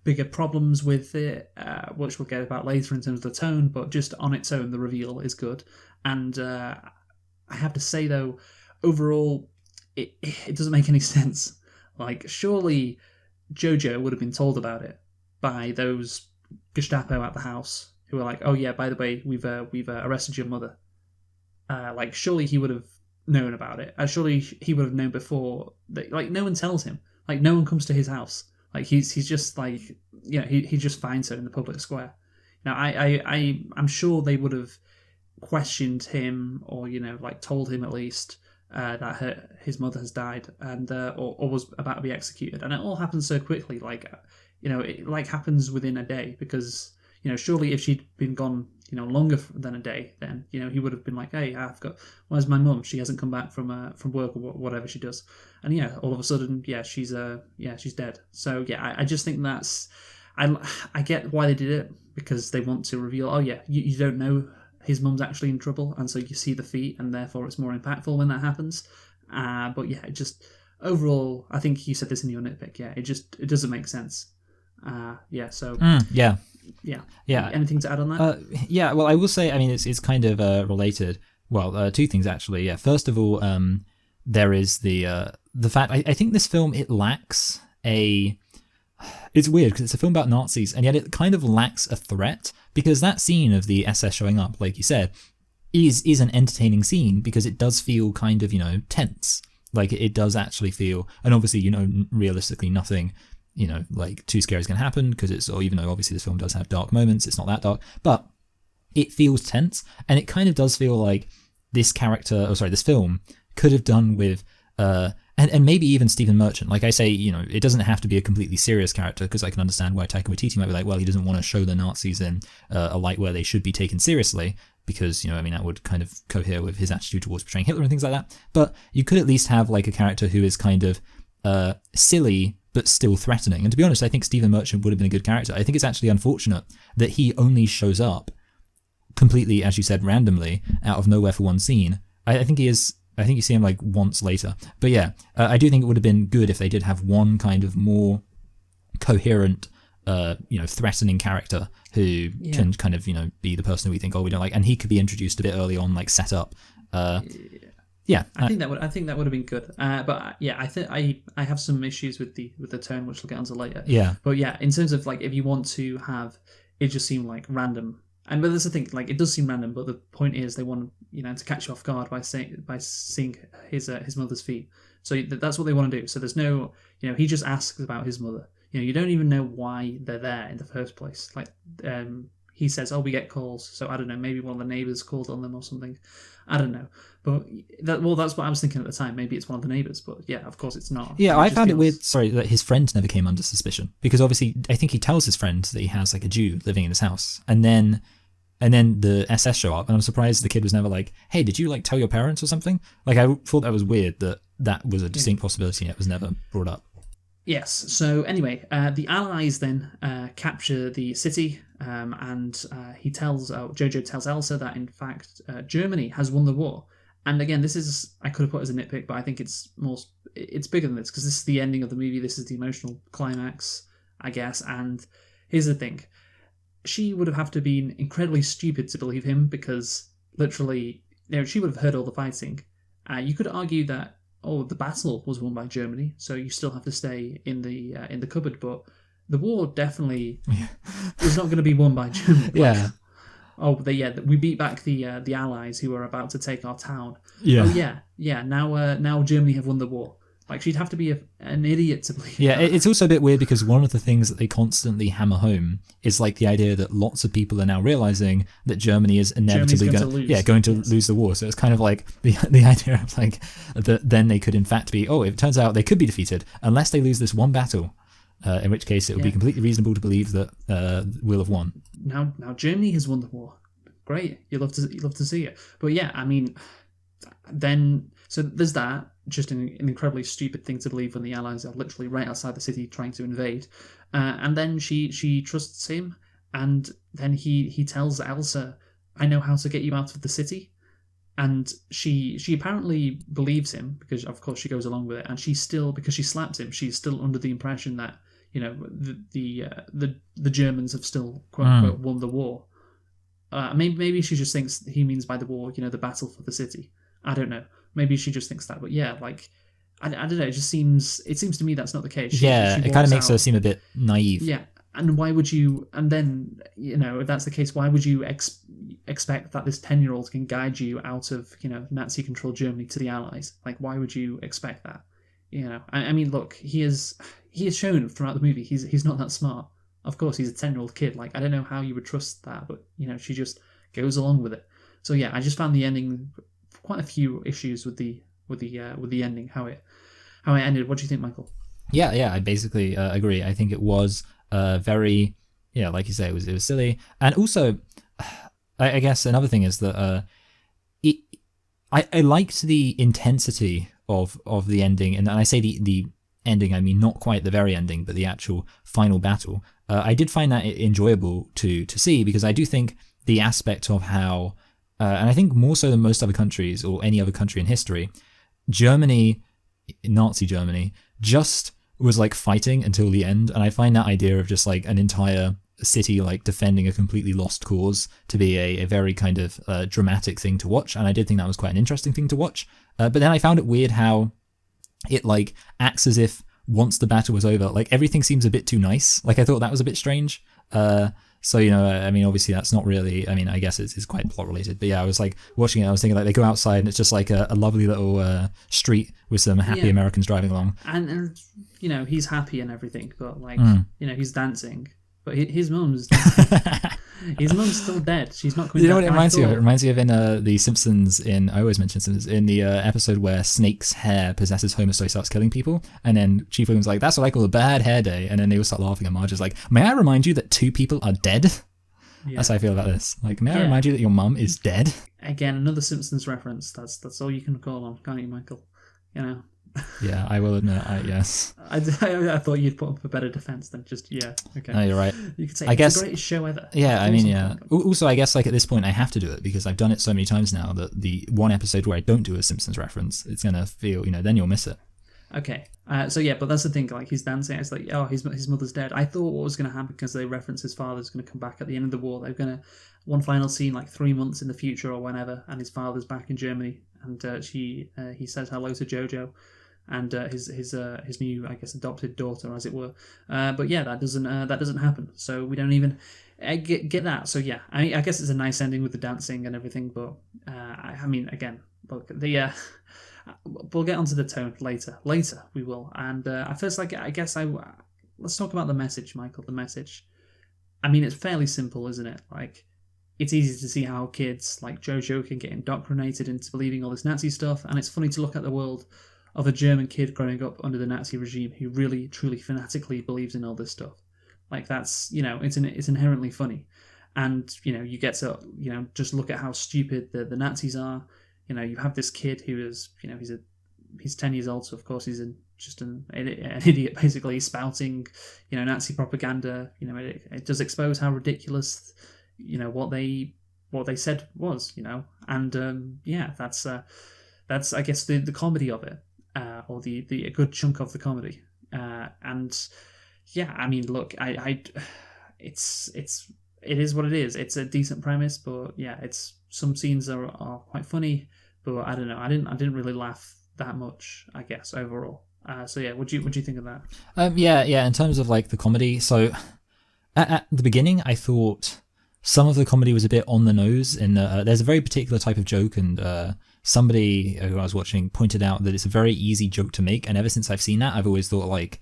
Speaker 1: bigger problems with it, which we'll get about later in terms of the tone. But just on its own, the reveal is good. And I have to say, though, overall, it doesn't make any sense. Like, surely Jojo would have been told about it by those Gestapo at the house who were like, oh yeah, by the way, we've arrested your mother. Like, surely he would have known about it. Surely he would have known before. Like, no one tells him. Like, no one comes to his house. Like, he's just like, he just finds her in the public square. Now, I'm sure they would have questioned him or, like told him at least that his mother has died and or was about to be executed, and it all happens so quickly. Like, it like happens within a day, because surely if she'd been gone longer than a day, then he would have been like, hey, where's my mum? She hasn't come back from work or whatever she does, and all of a sudden she's dead. So I just think that's I get why they did it, because they want to reveal, oh yeah, you don't know his mum's actually in trouble, and so you see the feet, and therefore it's more impactful when that happens. But it just overall, I think you said this in your nitpick. Yeah, it doesn't make sense. So Anything to add on that?
Speaker 2: Well, I will say, I mean, it's kind of related. Well, two things actually. Yeah, first of all, there is the fact I think this film, it lacks a. It's weird because it's a film about Nazis, and yet it kind of lacks a threat, because that scene of the SS showing up, like you said, is an entertaining scene, because it does feel kind of, tense. Like, it does actually feel, and obviously, realistically nothing, like too scary is going to happen, because even though obviously this film does have dark moments, it's not that dark, but it feels tense, and it kind of does feel like this film could have done with, and maybe even Stephen Merchant. Like I say, it doesn't have to be a completely serious character, because I can understand why Taika Waititi might be like, well, he doesn't want to show the Nazis in a light where they should be taken seriously, because, that would kind of cohere with his attitude towards portraying Hitler and things like that. But you could at least have like a character who is kind of silly, but still threatening. And to be honest, I think Stephen Merchant would have been a good character. I think it's actually unfortunate that he only shows up completely, as you said, randomly, out of nowhere for one scene. I think you see him like once later. But I do think it would have been good if they did have one kind of more coherent, threatening character who can kind of, be the person who we think, oh, we don't like, and he could be introduced a bit early on, like set up. I think that would have been good. But I think I have some issues with the tone, which we'll get onto later. Yeah.
Speaker 1: But in terms of like, if you want to have it just seem like random. But there's the thing, like, it does seem random, but the point is they want to catch you off guard by seeing his mother's feet. So that's what they want to do. So there's no, he just asks about his mother. You don't even know why they're there in the first place. Like, he says, "Oh, we get calls." So I don't know, maybe one of the neighbors called on them or something. I don't know, but that's what I was thinking at the time. Maybe it's one of the neighbors, but yeah, of course it's not.
Speaker 2: Yeah, I found it weird. Sorry, that his friend never came under suspicion because obviously I think he tells his friend that he has like a Jew living in his house, and then the SS show up, and I'm surprised the kid was never like, "Hey, did you like tell your parents or something?" Like I thought that was weird that was a distinct possibility and it was never brought up.
Speaker 1: Yes. So anyway, the Allies then capture the city, and Jojo tells Elsa that in fact Germany has won the war. And again, this is I could have put as a nitpick, but I think it's bigger than this because this is the ending of the movie. This is the emotional climax, I guess. And here's the thing: she would have to been incredibly stupid to believe him because literally, she would have heard all the fighting. You could argue that the battle was won by Germany, so you still have to stay in the cupboard. But the war definitely is not going to be won by Germany.
Speaker 2: Yeah.
Speaker 1: We beat back the Allies who were about to take our town.
Speaker 2: Yeah.
Speaker 1: Oh yeah. Now Germany have won the war. Like she'd have to be an idiot to believe.
Speaker 2: Yeah,
Speaker 1: that.
Speaker 2: It's also a bit weird because one of the things that they constantly hammer home is like the idea that lots of people are now realizing that Germany is inevitably going to lose the war. So it's kind of like the idea of like that then they could in fact be, it turns out they could be defeated unless they lose this one battle, in which case it would be completely reasonable to believe that we'll have won.
Speaker 1: Now Germany has won the war. Great, you love to see it. But yeah, I mean, then so there's that. Just an incredibly stupid thing to believe when the Allies are literally right outside the city trying to invade. And then she trusts him, and then he tells Elsa, "I know how to get you out of the city." And she apparently believes him because of course she goes along with it, and she's still, because she slapped him, she's still under the impression that the Germans have still quote unquote won the war. Maybe she just thinks he means by the war, the battle for the city. I don't know. Maybe she just thinks that, but yeah, like I don't know. It seems to me that's not the case. She
Speaker 2: it kind of makes her seem a bit naive.
Speaker 1: Yeah, and why would you? And then if that's the case, why would you expect that this 10-year-old can guide you out of Nazi-controlled Germany to the Allies? Like, why would you expect that? I mean, look, he is shown throughout the movie he's not that smart. Of course, he's a 10-year-old kid. Like, I don't know how you would trust that, but she just goes along with it. So yeah, I just found the ending quite a few issues with the ending, how it ended. What do you think, Michael?
Speaker 2: Yeah, I basically agree. I think it was very, like you say, it was silly, and also, I guess another thing is that I liked the intensity of the ending, and I say the ending, I mean not quite the very ending, but the actual final battle. I did find that enjoyable to see because I do think the aspect of how. And I think more so than most other countries or any other country in history, Germany, Nazi Germany, just was like fighting until the end. And I find that idea of just like an entire city like defending a completely lost cause to be a very kind of dramatic thing to watch. And I did think that was quite an interesting thing to watch. But then I found it weird how it like acts as if once the battle was over, like everything seems a bit too nice. Like I thought that was a bit strange. So, I mean, obviously that's not really, I mean, I guess it's quite plot related, but yeah, I was like watching it, I was thinking like they go outside and it's just like a lovely little street with some happy Americans driving along.
Speaker 1: And he's happy and everything, but like, he's dancing, but his mum's his mum's still dead. She's not coming back.
Speaker 2: You know what it reminds me of? It reminds me of in The Simpsons, I always mention Simpsons, in the episode where Snake's hair possesses Homer so he starts killing people, and then Chief William's like, "That's what I call a bad hair day," and then they all start laughing, and Marge is like, "May I remind you that 2 people are dead?" Yeah. That's how I feel about this. Like, may I remind you that your mum is dead?
Speaker 1: Again, another Simpsons reference. That's all you can call on, can't you, Michael?
Speaker 2: Yeah, I will admit, yes.
Speaker 1: I thought you'd put up a better defense than just, okay.
Speaker 2: No, you're right.
Speaker 1: You could say it's the greatest show ever.
Speaker 2: Yeah, I mean, yeah. Also, I guess like at this point I have to do it because I've done it so many times now that the one episode where I don't do a Simpsons reference, it's going to feel, then you'll miss it.
Speaker 1: Okay. But that's the thing, like he's dancing, it's like, his mother's dead. I thought what was going to happen because they reference his father's going to come back at the end of the war. They're going to, one final scene like 3 months in the future or whenever, and his father's back in Germany, and he says hello to Jojo. And his new, I guess, adopted daughter, as it were. But yeah, that doesn't happen. So we don't even get that. So yeah, I guess it's a nice ending with the dancing and everything. But I mean, again, look, we'll get onto the tone later. Later we will. And let's talk about the message, Michael. The message. I mean, it's fairly simple, isn't it? Like, it's easy to see how kids like Jojo can get indoctrinated into believing all this Nazi stuff, and it's funny to look at the world of a German kid growing up under the Nazi regime who really, truly, fanatically believes in all this stuff. Like, that's, it's inherently funny. And, you get to, just look at how stupid the Nazis are. You have this kid who is, he's 10 years old, so of course he's just an idiot, basically spouting, Nazi propaganda. It does expose how ridiculous, what they said was, and that's I guess the comedy of it, or the a good chunk of the comedy, and yeah, I mean, look, it is what it is. It's a decent premise, but yeah, it's some scenes are quite funny, but I don't know, I didn't really laugh that much, I guess, overall. So yeah, what do you think of that?
Speaker 2: Yeah. In terms of like the comedy, so at the beginning, I thought some of the comedy was a bit on the nose. And there's a very particular type of joke, and somebody who I was watching pointed out that it's a very easy joke to make. And ever since I've seen that, I've always thought like,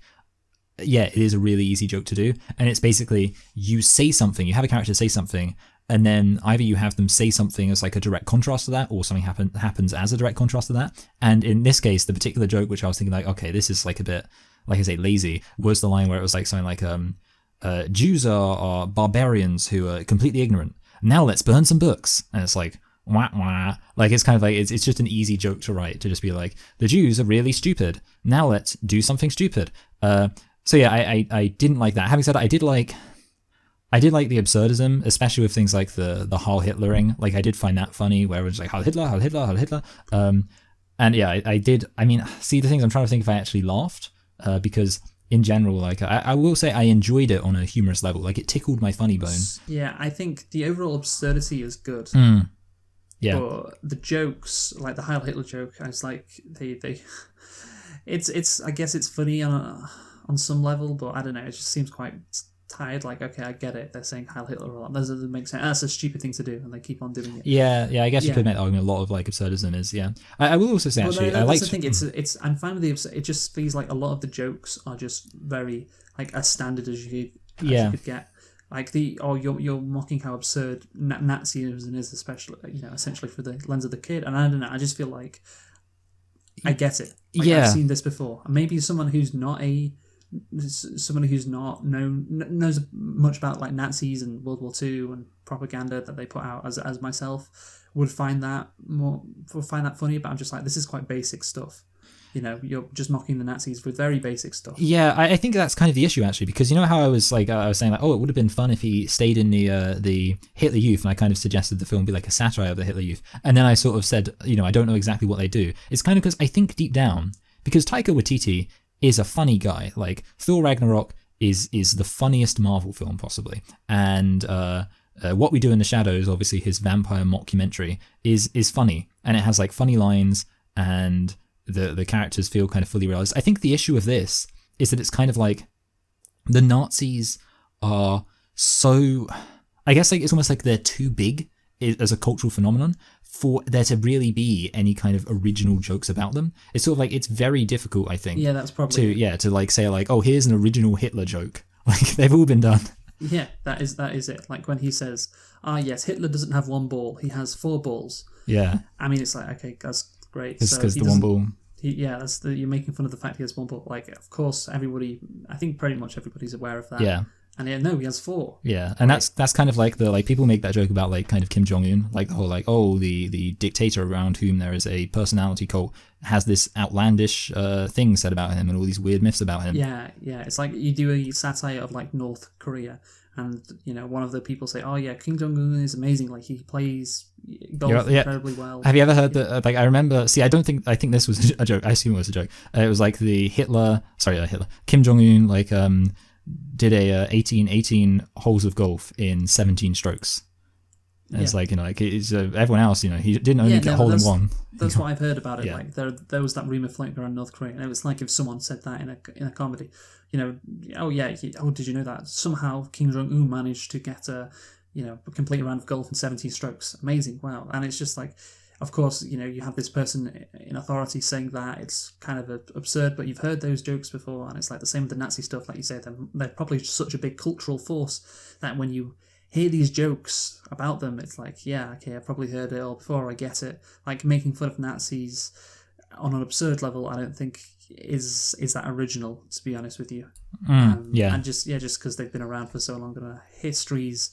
Speaker 2: yeah, it is a really easy joke to do. And it's basically you say something, you have a character say something, and then either you have them say something as like a direct contrast to that, or something happens as a direct contrast to that. And in this case, the particular joke, which I was thinking like, okay, this is like a bit, like I say, lazy, was the line where it was like something like, Jews are barbarians who are completely ignorant. Now let's burn some books. And it's like, wah, wah. Like, it's kind of like, it's just an easy joke to write, to just be like, the Jews are really stupid. Now let's do something stupid. So yeah, I didn't like that. Having said that, I did like the absurdism, especially with things like the Heil Hitlering. Like, I did find that funny, where it was like Heil Hitler, Heil Hitler, Heil Hitler. And yeah, I did. I mean, see, the things I'm trying to think if I actually laughed, because in general, like I will say I enjoyed it on a humorous level. Like, it tickled my funny bone.
Speaker 1: Yeah, I think the overall absurdity is good.
Speaker 2: Yeah.
Speaker 1: But the jokes, like the Heil Hitler joke, I was like, it's I guess it's funny on some level, but I don't know, it just seems quite tired. Like, okay, I get it, they're saying Heil Hitler a lot, that doesn't make sense, that's a stupid thing to do, and they keep on doing it.
Speaker 2: Yeah, I guess you could make the argument a lot of like absurdism is, yeah. I will also say, actually, I like.
Speaker 1: That's the thing, it's I'm fine with the absurd. It just feels like a lot of the jokes are just very like as standard as you could get. Like you're mocking how absurd Nazism is, especially essentially for the lens of the kid, and I don't know, I just feel like I get it. Like,
Speaker 2: yeah,
Speaker 1: I've seen this before. Maybe someone who's not knows much about like Nazis and World War II and propaganda that they put out as myself would find that funny. But I'm just like, this is quite basic stuff. You're just mocking the Nazis with very basic stuff.
Speaker 2: Yeah, I think that's kind of the issue, actually, because you know how I was saying like, oh, it would have been fun if he stayed in the Hitler Youth, and I kind of suggested the film be like a satire of the Hitler Youth, and then I sort of said, I don't know exactly what they do. It's kind of because I think deep down, because Taika Waititi is a funny guy. Like, Thor Ragnarok is the funniest Marvel film possibly, and What We Do in the Shadows, obviously his vampire mockumentary, is funny, and it has like funny lines, and the characters feel kind of fully realized. I think the issue with this is that it's kind of like the Nazis are so, I guess like it's almost like they're too big as a cultural phenomenon for there to really be any kind of original jokes about them. It's sort of like, it's very difficult, I think.
Speaker 1: Yeah, that's probably
Speaker 2: to like say like, oh, here's an original Hitler joke. Like, they've all been done.
Speaker 1: Yeah, that is it. Like when he says, yes, Hitler doesn't have one ball, he has 4 balls.
Speaker 2: Yeah.
Speaker 1: I mean, it's like, okay, that's great.
Speaker 2: It's because the one ball.
Speaker 1: You're making fun of the fact he has 1 ball. Like, of course, I think pretty much everybody's aware of that.
Speaker 2: Yeah.
Speaker 1: And he has 4.
Speaker 2: Yeah, and that's kind of like people make that joke about like kind of Kim Jong-un, like the whole like, oh, the dictator around whom there is a personality cult has this outlandish thing said about him and all these weird myths about him.
Speaker 1: Yeah, it's like you do a satire of like North Korea, and one of the people say, oh yeah, Kim Jong-un is amazing, like he plays golf incredibly well.
Speaker 2: Have you ever heard that? Like, I remember. See, I think this was a joke. I assume it was a joke. It was like the Kim Jong-un like did a 18 holes of golf in 17 strokes. And it's like, like it's everyone else, he didn't only get hole in one.
Speaker 1: That's what I've heard about it. Yeah. Like there was that rumor floating around North Korea, and it was like if someone said that in a comedy, oh yeah, did you know that somehow Kim Jong Un managed to get a complete round of golf in 17 strokes? Amazing, wow! And it's just like, of course, you have this person in authority saying that it's kind of absurd, but you've heard those jokes before, and it's like the same with the Nazi stuff. Like you said, they're probably such a big cultural force that when you hear these jokes about them, it's like, yeah, okay, I've probably heard it all before, I get it. Like, making fun of Nazis on an absurd level, I don't think is that original, to be honest with you.
Speaker 2: Yeah.
Speaker 1: And just because they've been around for so long, and history's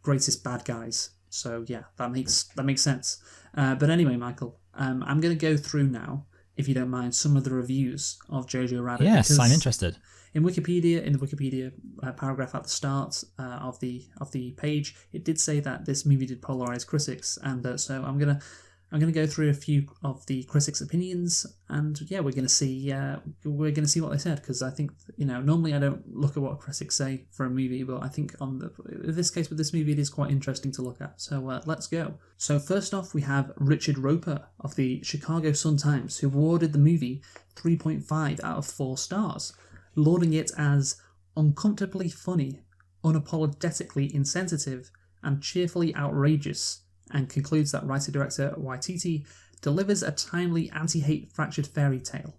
Speaker 1: greatest bad guys. So yeah, that makes sense. But anyway, Michael, I'm going to go through now, if you don't mind, some of the reviews of Jojo Rabbit.
Speaker 2: Yes, I'm interested.
Speaker 1: In the Wikipedia paragraph at the start of the page, it did say that this movie did polarize critics, and so I'm gonna go through a few of the critics' opinions, and yeah, we're gonna see what they said, because I think normally I don't look at what critics say for a movie, but I think in this case with this movie it is quite interesting to look at. So let's go. So first off, we have Richard Roper of the Chicago Sun-Times, who awarded the movie 3.5 out of 4 stars, lauding it as uncomfortably funny, unapologetically insensitive, and cheerfully outrageous, and concludes that writer-director Waititi delivers a timely anti-hate fractured fairy tale.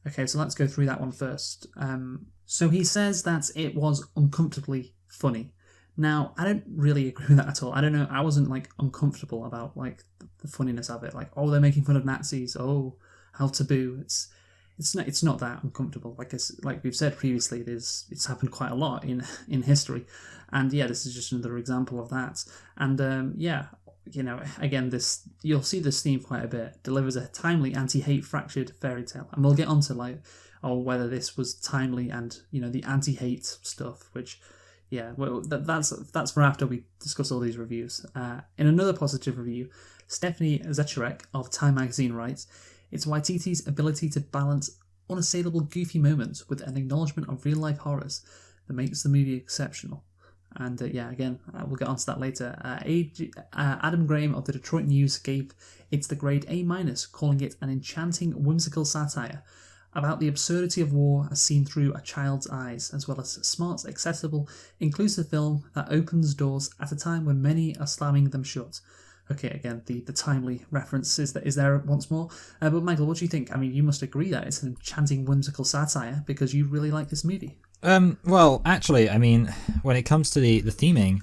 Speaker 1: Okay, so let's go through that one first. So he says that it was uncomfortably funny. Now, I don't really agree with that at all. I don't know, I wasn't uncomfortable about the funniness of it. Oh, they're making fun of Nazis. Oh, how taboo. It's not that uncomfortable. Like we've said previously, it's happened quite a lot in history, and yeah, this is just another example of that. And again, you'll see this theme quite a bit. Delivers a timely anti-hate fractured fairy tale, and we'll get onto whether this was timely and the anti-hate stuff, which that's for after we discuss all these reviews. In another positive review, Stephanie Zacharek of Time Magazine writes, "It's Waititi's ability to balance unassailable goofy moments with an acknowledgement of real-life horrors that makes the movie exceptional." And again, we'll get onto that later. Adam Graham of the Detroit News gave it the grade A-, calling it an enchanting, whimsical satire about the absurdity of war as seen through a child's eyes, as well as a smart, accessible, inclusive film that opens doors at a time when many are slamming them shut. Okay, again, the timely reference is there once more. But Michael, what do you think? I mean, you must agree that it's an enchanting, whimsical satire because you really like this movie.
Speaker 2: Well, actually, I mean, when it comes to the theming,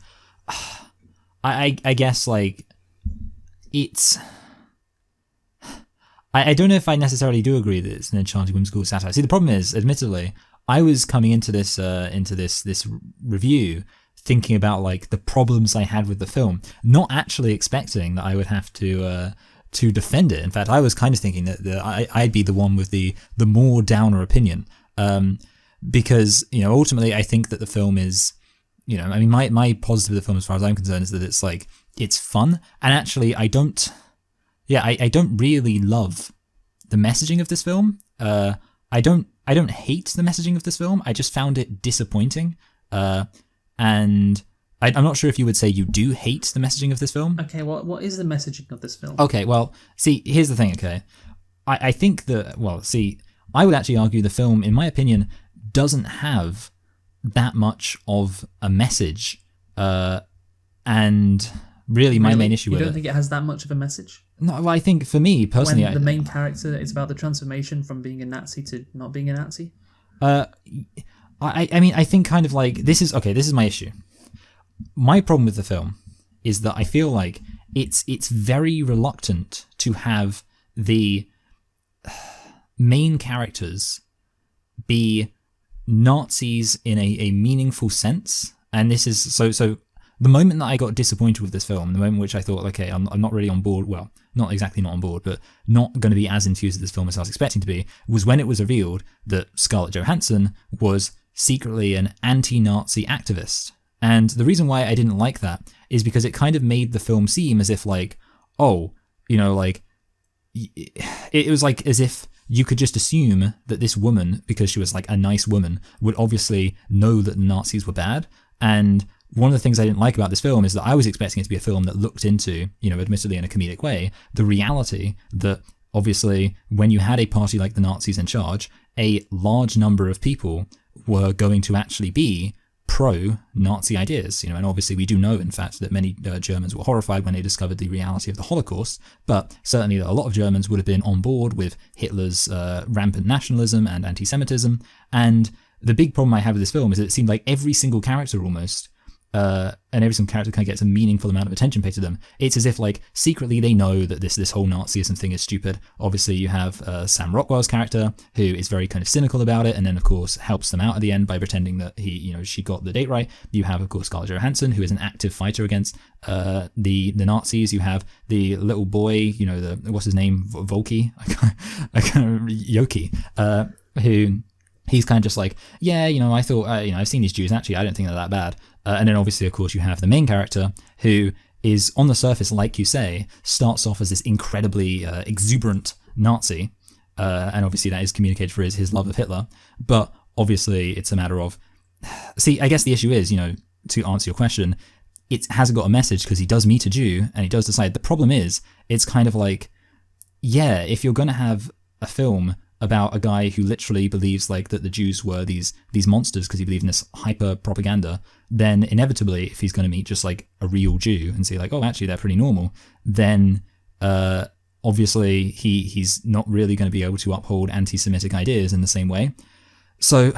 Speaker 2: I guess it's... I don't know if I necessarily do agree that it's an enchanting, whimsical satire. See, the problem is, admittedly, I was coming into this review thinking about the problems I had with the film, not actually expecting that I would have to defend it. In fact, I was kind of thinking that I'd be the one with the more downer opinion, because ultimately I think that the film is, I mean, my positive of the film as far as I'm concerned is that it's fun, and actually I don't really love the messaging of this film. I don't hate the messaging of this film. I just found it disappointing. And I'm not sure if you would say you do hate the messaging of this film.
Speaker 1: Okay, what is the messaging of this film?
Speaker 2: Okay, well, see, here's the thing, okay? I think that, I would actually argue the film, in my opinion, doesn't have that much of a message. And really, my main issue with it...
Speaker 1: You don't think it has that much of a message?
Speaker 2: No, well, I think for me, personally...
Speaker 1: When the main character, it's about the transformation from being a Nazi to not being a Nazi?
Speaker 2: I mean, I think kind of this is my issue. My problem with the film is that I feel like it's very reluctant to have the main characters be Nazis in a meaningful sense. And this is so the moment that I got disappointed with this film, the moment which I thought, okay, I'm not really on board, well, not exactly not on board, but not going to be as enthused with this film as I was expecting to be, was when it was revealed that Scarlett Johansson was secretly an anti-Nazi activist. And the reason why I didn't like that is because it kind of made the film seem as if it was as if you could just assume that this woman, because she was a nice woman, would obviously know that Nazis were bad. And one of the things I didn't like about this film is that I was expecting it to be a film that looked into, admittedly in a comedic way, the reality that obviously when you had a party like the Nazis in charge, a large number of people were going to actually be pro-Nazi ideas, and obviously we do know, in fact, that many Germans were horrified when they discovered the reality of the Holocaust, but certainly a lot of Germans would have been on board with Hitler's rampant nationalism and anti-Semitism. And the big problem I have with this film is that it seemed like every single character almost, and every single character kind of gets a meaningful amount of attention paid to them. It's as if like secretly they know that this whole Nazism thing is stupid. Obviously you have Sam Rockwell's character, who is very kind of cynical about it, and then of course helps them out at the end by pretending that she got the date right. You have of course Scarlett Johansson, who is an active fighter against the Nazis. You have the little boy, what's his name, Volky, I can't Yoki, who he's kind of just like, I thought, I've seen these Jews, actually I don't think they're that bad. And then obviously, of course, you have the main character who is, on the surface, like you say, starts off as this incredibly exuberant Nazi. And obviously that is communicated for his love of Hitler. But obviously it's a matter of... See, I guess the issue is, to answer your question, it hasn't got a message because he does meet a Jew and he does decide. The problem is, it's kind of like, if you're going to have a film about a guy who literally believes like that the Jews were these monsters because he believed in this hyper propaganda, then inevitably if he's going to meet just like a real Jew and say like, oh, actually they're pretty normal, then obviously he's not really going to be able to uphold anti-Semitic ideas in the same way. So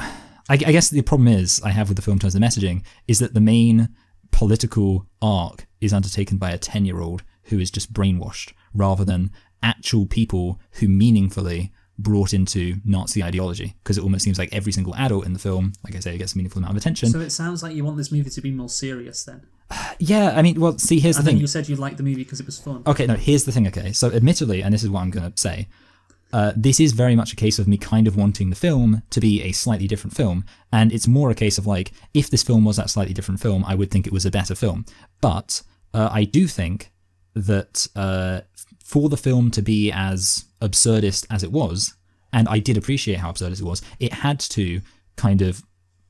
Speaker 2: I guess the problem I have with the film in terms of messaging is that the main political arc is undertaken by a 10-year-old who is just brainwashed rather than actual people who meaningfully brought into Nazi ideology, because it almost seems like every single adult in the film, like I say, gets a meaningful amount of attention.
Speaker 1: So it sounds like you want this movie to be more serious then.
Speaker 2: Yeah, I mean, well, see, here's the thing.
Speaker 1: You said you liked the movie because it was fun.
Speaker 2: Okay, no, here's the thing, okay. So admittedly, and this is what I'm going to say, this is very much a case of me kind of wanting the film to be a slightly different film, and it's more a case of like, if this film was that slightly different film, I would think it was a better film. But I do think that for the film to be as absurdist as it was, and I did appreciate how absurd it was, it had to kind of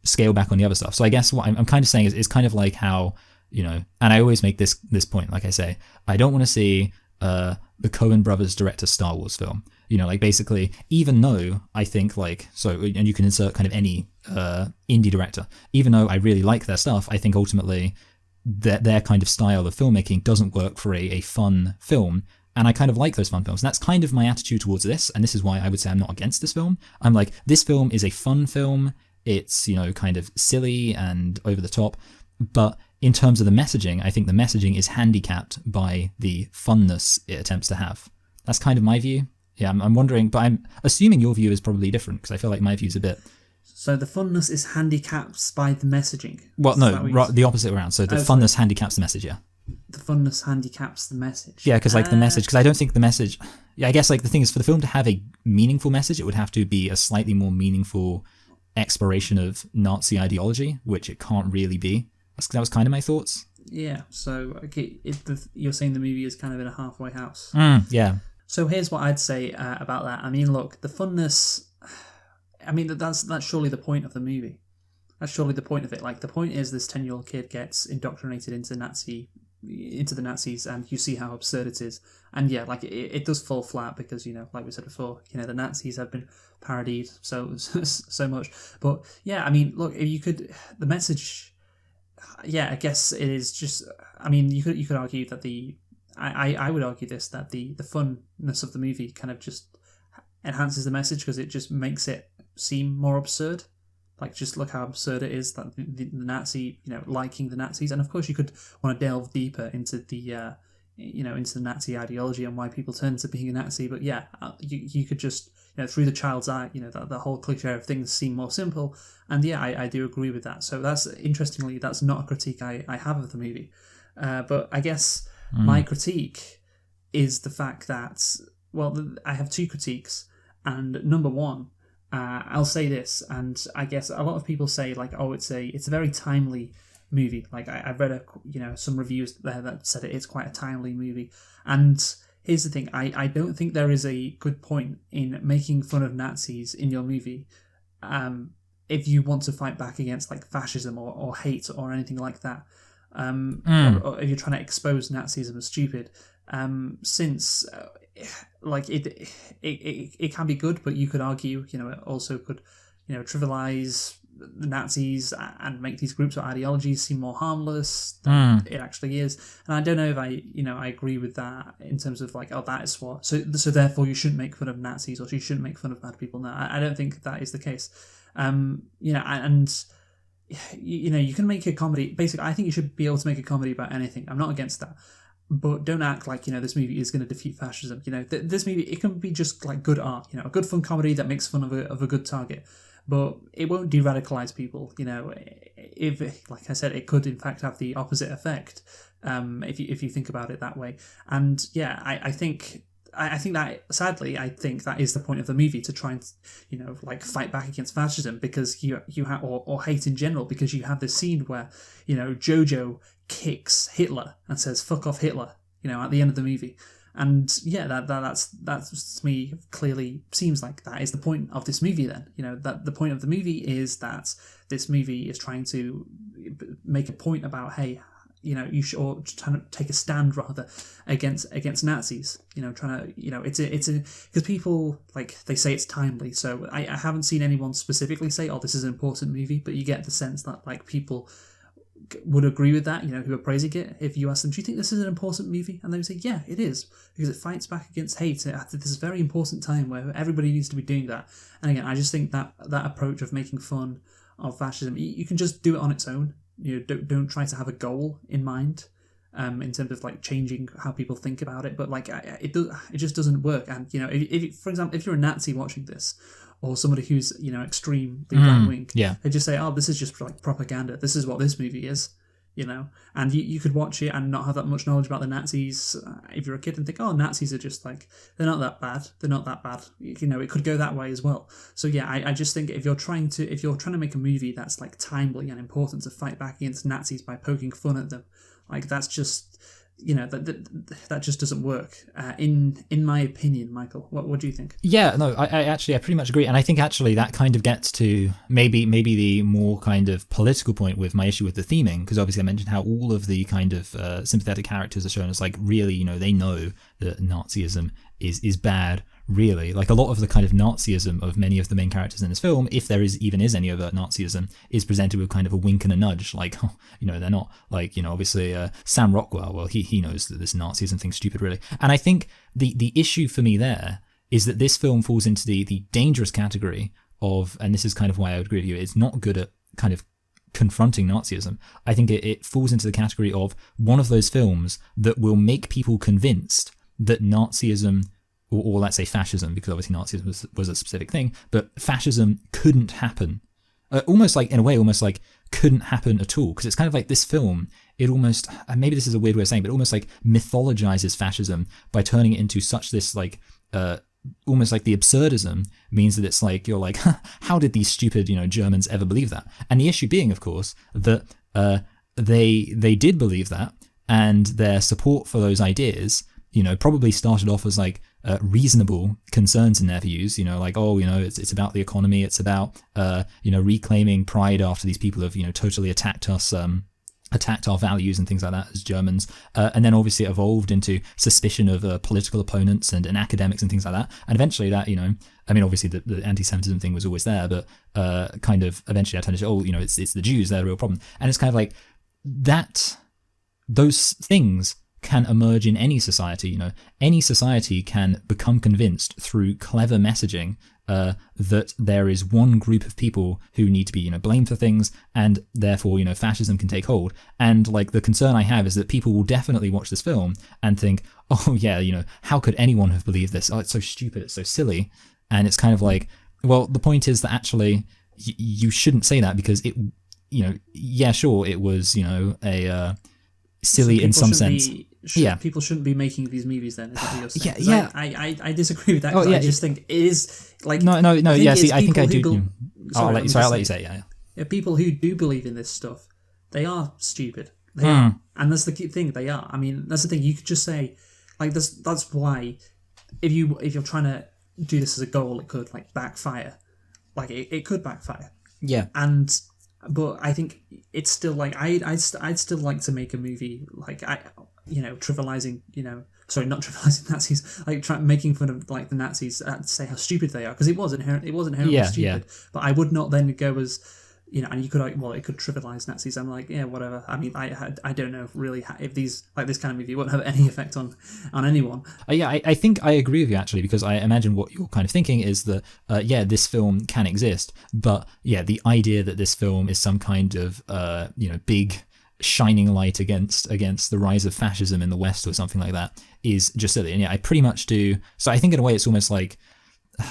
Speaker 2: scale back on the other stuff. So I guess what I'm kind of saying is kind of like how, and I always make this point, like I say, I don't want to see the Coen brothers direct a Star Wars film. Like basically, even though I think like, so, and you can insert kind of any indie director, even though I really like their stuff, I think ultimately their kind of style of filmmaking doesn't work for a fun film. And I kind of like those fun films. And that's kind of my attitude towards this. And this is why I would say I'm not against this film. I'm like, this film is a fun film. It's, kind of silly and over the top. But in terms of the messaging, I think the messaging is handicapped by the funness it attempts to have. That's kind of my view. Yeah, I'm wondering, but I'm assuming your view is probably different, because I feel like my view is a bit...
Speaker 1: So the funness is handicapped by the messaging?
Speaker 2: Well, no, the opposite around. So the funness handicaps the message, yeah.
Speaker 1: The funness handicaps the message.
Speaker 2: Yeah, because like the message, because I don't think the message... Yeah, I guess like the thing is, for the film to have a meaningful message, it would have to be a slightly more meaningful exploration of Nazi ideology, which it can't really be. That was kind of my thoughts.
Speaker 1: Yeah, so okay, you're saying the movie is kind of in a halfway house.
Speaker 2: Yeah.
Speaker 1: So here's what I'd say about that. I mean, look, the funness... I mean, that's surely the point of the movie. That's surely the point of it. Like, the point is this 10-year-old kid gets indoctrinated into the Nazis, and you see how absurd it is. And yeah, like, it does fall flat because, like we said before, the Nazis have been parodied so much. But yeah, I mean, look, if you could... The message... Yeah, I guess it is just... I mean, you could argue that I would argue this, that the funness of the movie kind of just enhances the message because it just makes it seem more absurd. Like, just look how absurd it is that the Nazi, liking the Nazis. And of course you could want to delve deeper into the, into the Nazi ideology and why people turn to being a Nazi. But yeah, you could just, through the child's eye, that the whole cliche of things seem more simple. And yeah, I do agree with that. So interestingly, that's not a critique I have of the movie. But I guess my critique is the fact that, well, I have two critiques. And number one, I'll say this, and I guess a lot of people say like, oh, it's a very timely movie. Like I've read some reviews there that said it's quite a timely movie. And here's the thing, I don't think there is a good point in making fun of Nazis in your movie, if you want to fight back against like fascism or hate or anything like that. Or if you're trying to expose Nazism as stupid, since like it can be good, but you could argue, it also could, trivialize the Nazis and make these groups or ideologies seem more harmless than it actually is. And I don't know if I agree with that in terms of like, oh, that is what, so therefore you shouldn't make fun of Nazis or you shouldn't make fun of bad people. No, I don't think that is the case. And you can make a comedy. Basically, I think you should be able to make a comedy about anything. I'm not against that. But don't act like, this movie is going to defeat fascism. This movie, it can be just like good art, a good fun comedy that makes fun of a good target. But it won't de-radicalize people, if, like I said, it could in fact have the opposite effect, if you think about it that way. And yeah, I think that, sadly, I think that is the point of the movie, to try and, fight back against fascism, because you have, or hate in general, because you have this scene where, Jojo kicks Hitler and says, "Fuck off, Hitler," at the end of the movie. And yeah, that's to me clearly seems like that is the point of this movie then. That the point of the movie is that this movie is trying to make a point about, hey, you should, or trying to take a stand rather against Nazis. Trying to, it's a because people, like, they say it's timely. So I haven't seen anyone specifically say, oh, this is an important movie, but you get the sense that like people would agree with that, who are praising it. If you ask them, do you think this is an important movie? And they would say, yeah, it is, because it fights back against hate at this very important time where everybody needs to be doing that. And again, I just think that approach of making fun of fascism, you can just do it on its own. Don't try to have a goal in mind, in terms of like changing how people think about it. But like it just doesn't work. And if for example, if you're a Nazi watching this, or somebody who's extremely right wing, they just say, oh, this is just like propaganda. This is what this movie is. And you could watch it and not have that much knowledge about the Nazis if you're a kid, and think, oh, Nazis are just like, they're not that bad. They're not that bad. It could go that way as well. So yeah, I just think if you're trying to make a movie that's like timely and important to fight back against Nazis by poking fun at them, like that's just, that just doesn't work, in my opinion. Michael, what do you think?
Speaker 2: Yeah, no, I pretty much agree, and I think actually that kind of gets to maybe the more kind of political point with my issue with the theming, because obviously I mentioned how all of the kind of sympathetic characters are shown as like really, they know that Nazism is bad. Really, like a lot of the kind of Nazism of many of the main characters in this film, if there is any overt Nazism, is presented with kind of a wink and a nudge, like, they're not like, obviously Sam Rockwell, well, he knows that this Nazism thing's stupid, really. And I think the issue for me there is that this film falls into the dangerous category of, and this is kind of why I would agree with you, it's not good at kind of confronting Nazism. I think it falls into the category of one of those films that will make people convinced that Nazism, or let's say fascism, because obviously Nazism was a specific thing, but fascism couldn't happen. Almost like couldn't happen at all. Because it's kind of like this film, it almost, maybe this is a weird way of saying, but it almost like mythologizes fascism by turning it into such this like, almost like the absurdism means that it's like, you're like, how did these stupid, Germans ever believe that? And the issue being, of course, that they did believe that, and their support for those ideas, probably started off as like reasonable concerns in their views, like, oh, it's about the economy, it's about, reclaiming pride after these people have, totally attacked us, attacked our values and things like that as Germans. And then obviously it evolved into suspicion of political opponents and academics and things like that. And eventually that, obviously the anti-Semitism thing was always there, but kind of eventually I turned to, oh, it's the Jews, they're the real problem. And it's kind of like that, those things can emerge in any society. Any society can become convinced through clever messaging that there is one group of people who need to be blamed for things, and therefore fascism can take hold. And like the concern I have is that people will definitely watch this film and think, oh yeah, how could anyone have believed this? Oh, it's so stupid, it's so silly. And it's kind of like, well, the point is that actually you shouldn't say that, because it, yeah, sure, it was a silly in some sense.
Speaker 1: People shouldn't be making these movies then, is that what you're saying?
Speaker 2: Yeah.
Speaker 1: I disagree with that. I just think it is like,
Speaker 2: no. Yeah, see, I think I do. I'll let you say.
Speaker 1: Yeah, people who do believe in this stuff, they are stupid. They are, and that's the key thing. They are. I mean, that's the thing. You could just say, like, that's why if you're trying to do this as a goal, it could like backfire. Like it could backfire.
Speaker 2: Yeah.
Speaker 1: But I think it's still like I'd still like to make a movie like trivializing, sorry, not trivializing Nazis, like making fun of like the Nazis, to say how stupid they are, because it was inherently stupid.
Speaker 2: Yeah.
Speaker 1: But I would not then go as, and you could it could trivialize Nazis. I'm like, yeah, whatever. I mean, I don't know really if these like this kind of movie won't have any effect on anyone.
Speaker 2: Yeah, I think I agree with you actually, because I imagine what you're kind of thinking is that this film can exist, but the idea that this film is some kind of big shining light against the rise of fascism in the West or something like that is just silly. And I pretty much do. So I think in a way it's almost like,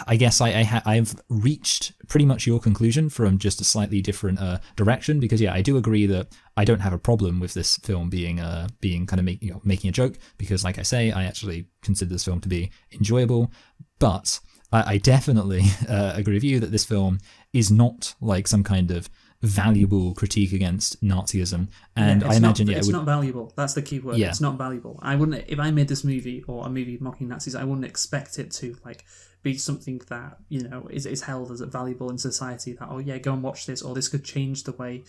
Speaker 2: I guess I've reached pretty much your conclusion from just a slightly different direction, because I do agree that I don't have a problem with this film being kind of making a joke, because like I say, I actually consider this film to be enjoyable. But I definitely agree with you that this film is not like some kind of valuable critique against Nazism, and I imagine
Speaker 1: it's not valuable. That's the key word.
Speaker 2: Yeah.
Speaker 1: It's not valuable. I wouldn't, if I made this movie or a movie mocking Nazis, I wouldn't expect it to like be something that is held as valuable in society. That go and watch this, or this could change the way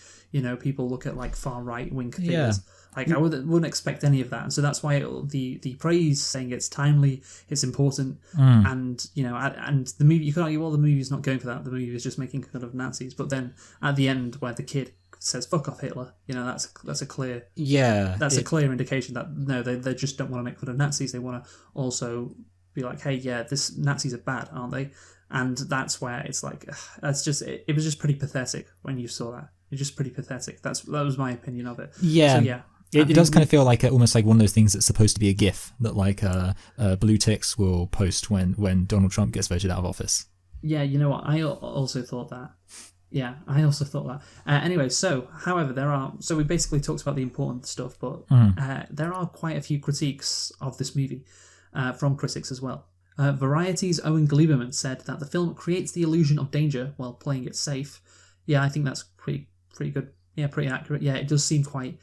Speaker 1: people look at like far right wing figures. Like I wouldn't expect any of that, and so that's why the praise saying it's timely, it's important, and and the movie, you could argue, well, the movie's not going for that. The movie is just making fun of Nazis, but then at the end where the kid says "fuck off Hitler," that's a clear a clear indication that no, they just don't want to make fun of Nazis. They want to also be like, hey, this Nazis are bad, aren't they? And that's where it's like, that's just it was just pretty pathetic when you saw that. It's just pretty pathetic. That was my opinion of it.
Speaker 2: Yeah.
Speaker 1: So,
Speaker 2: It does kind of feel like almost like one of those things that's supposed to be a GIF that like Blue Ticks will post when Donald Trump gets voted out of office.
Speaker 1: Yeah, you know what? I also thought that. Yeah, I also thought that. Anyway, however, we basically talked about the important stuff, but there are quite a few critiques of this movie from critics as well. Variety's Owen Gleiberman said that the film creates the illusion of danger while playing it safe. Yeah, I think that's pretty good. Yeah, pretty accurate. Yeah, it does seem quite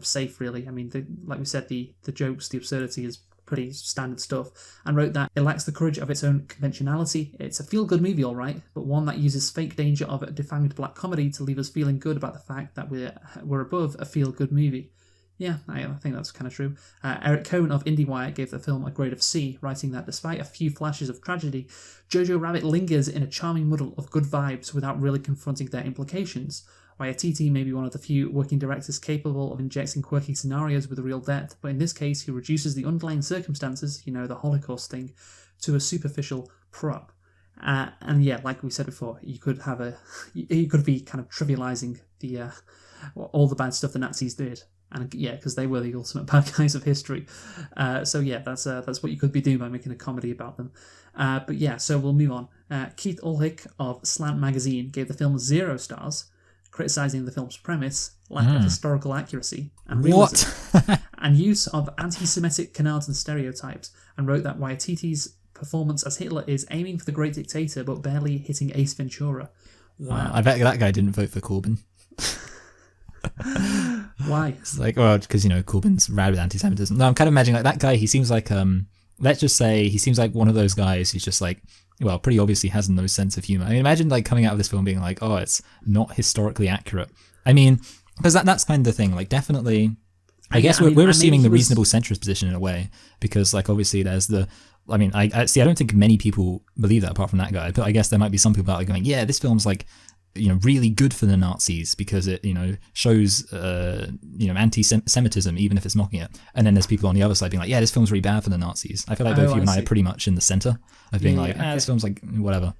Speaker 1: safe, really. I mean, like we said, the jokes, the absurdity is pretty standard stuff, and wrote that it lacks the courage of its own conventionality. It's a feel-good movie, all right, but one that uses fake danger of a defanged black comedy to leave us feeling good about the fact that we're above a feel-good movie. Yeah, I think that's kind of true. Eric Cohn of IndieWire gave the film a grade of C, writing that despite a few flashes of tragedy, Jojo Rabbit lingers in a charming muddle of good vibes without really confronting their implications. Waititi may be one of the few working directors capable of injecting quirky scenarios with real depth, but in this case he reduces the underlying circumstances, the Holocaust thing, to a superficial prop. And like we said before, you could be kind of trivializing all the bad stuff the Nazis did. And because they were the ultimate bad guys of history. That's what you could be doing by making a comedy about them. So we'll move on. Keith Ulrich of Slant Magazine gave the film 0 stars, criticising the film's premise, lack of historical accuracy, and realism, and use of anti-Semitic canards and stereotypes, and wrote that Waititi's performance as Hitler is aiming for the great dictator but barely hitting Ace Ventura. Wow.
Speaker 2: I bet that guy didn't vote for Corbyn.
Speaker 1: Why?
Speaker 2: It's like, because Corbyn's rad with anti-Semitism. No, I'm kind of imagining like that guy. He seems like let's just say he seems like one of those guys who's just like, well, pretty obviously has no sense of humor. I mean, imagine like coming out of this film being like, oh, it's not historically accurate. I mean, because that's kind of the thing. Like, definitely, I guess we're assuming the reasonable centrist position in a way, because like obviously there's the. I mean, I don't think many people believe that apart from that guy, but I guess there might be some people out there going, yeah, this film's like, really good for the Nazis because it, shows, anti-Semitism, even if it's mocking it. And then there's people on the other side being like, yeah, this film's really bad for the Nazis. I feel like both you and I are pretty much in the center of being this film's like, whatever.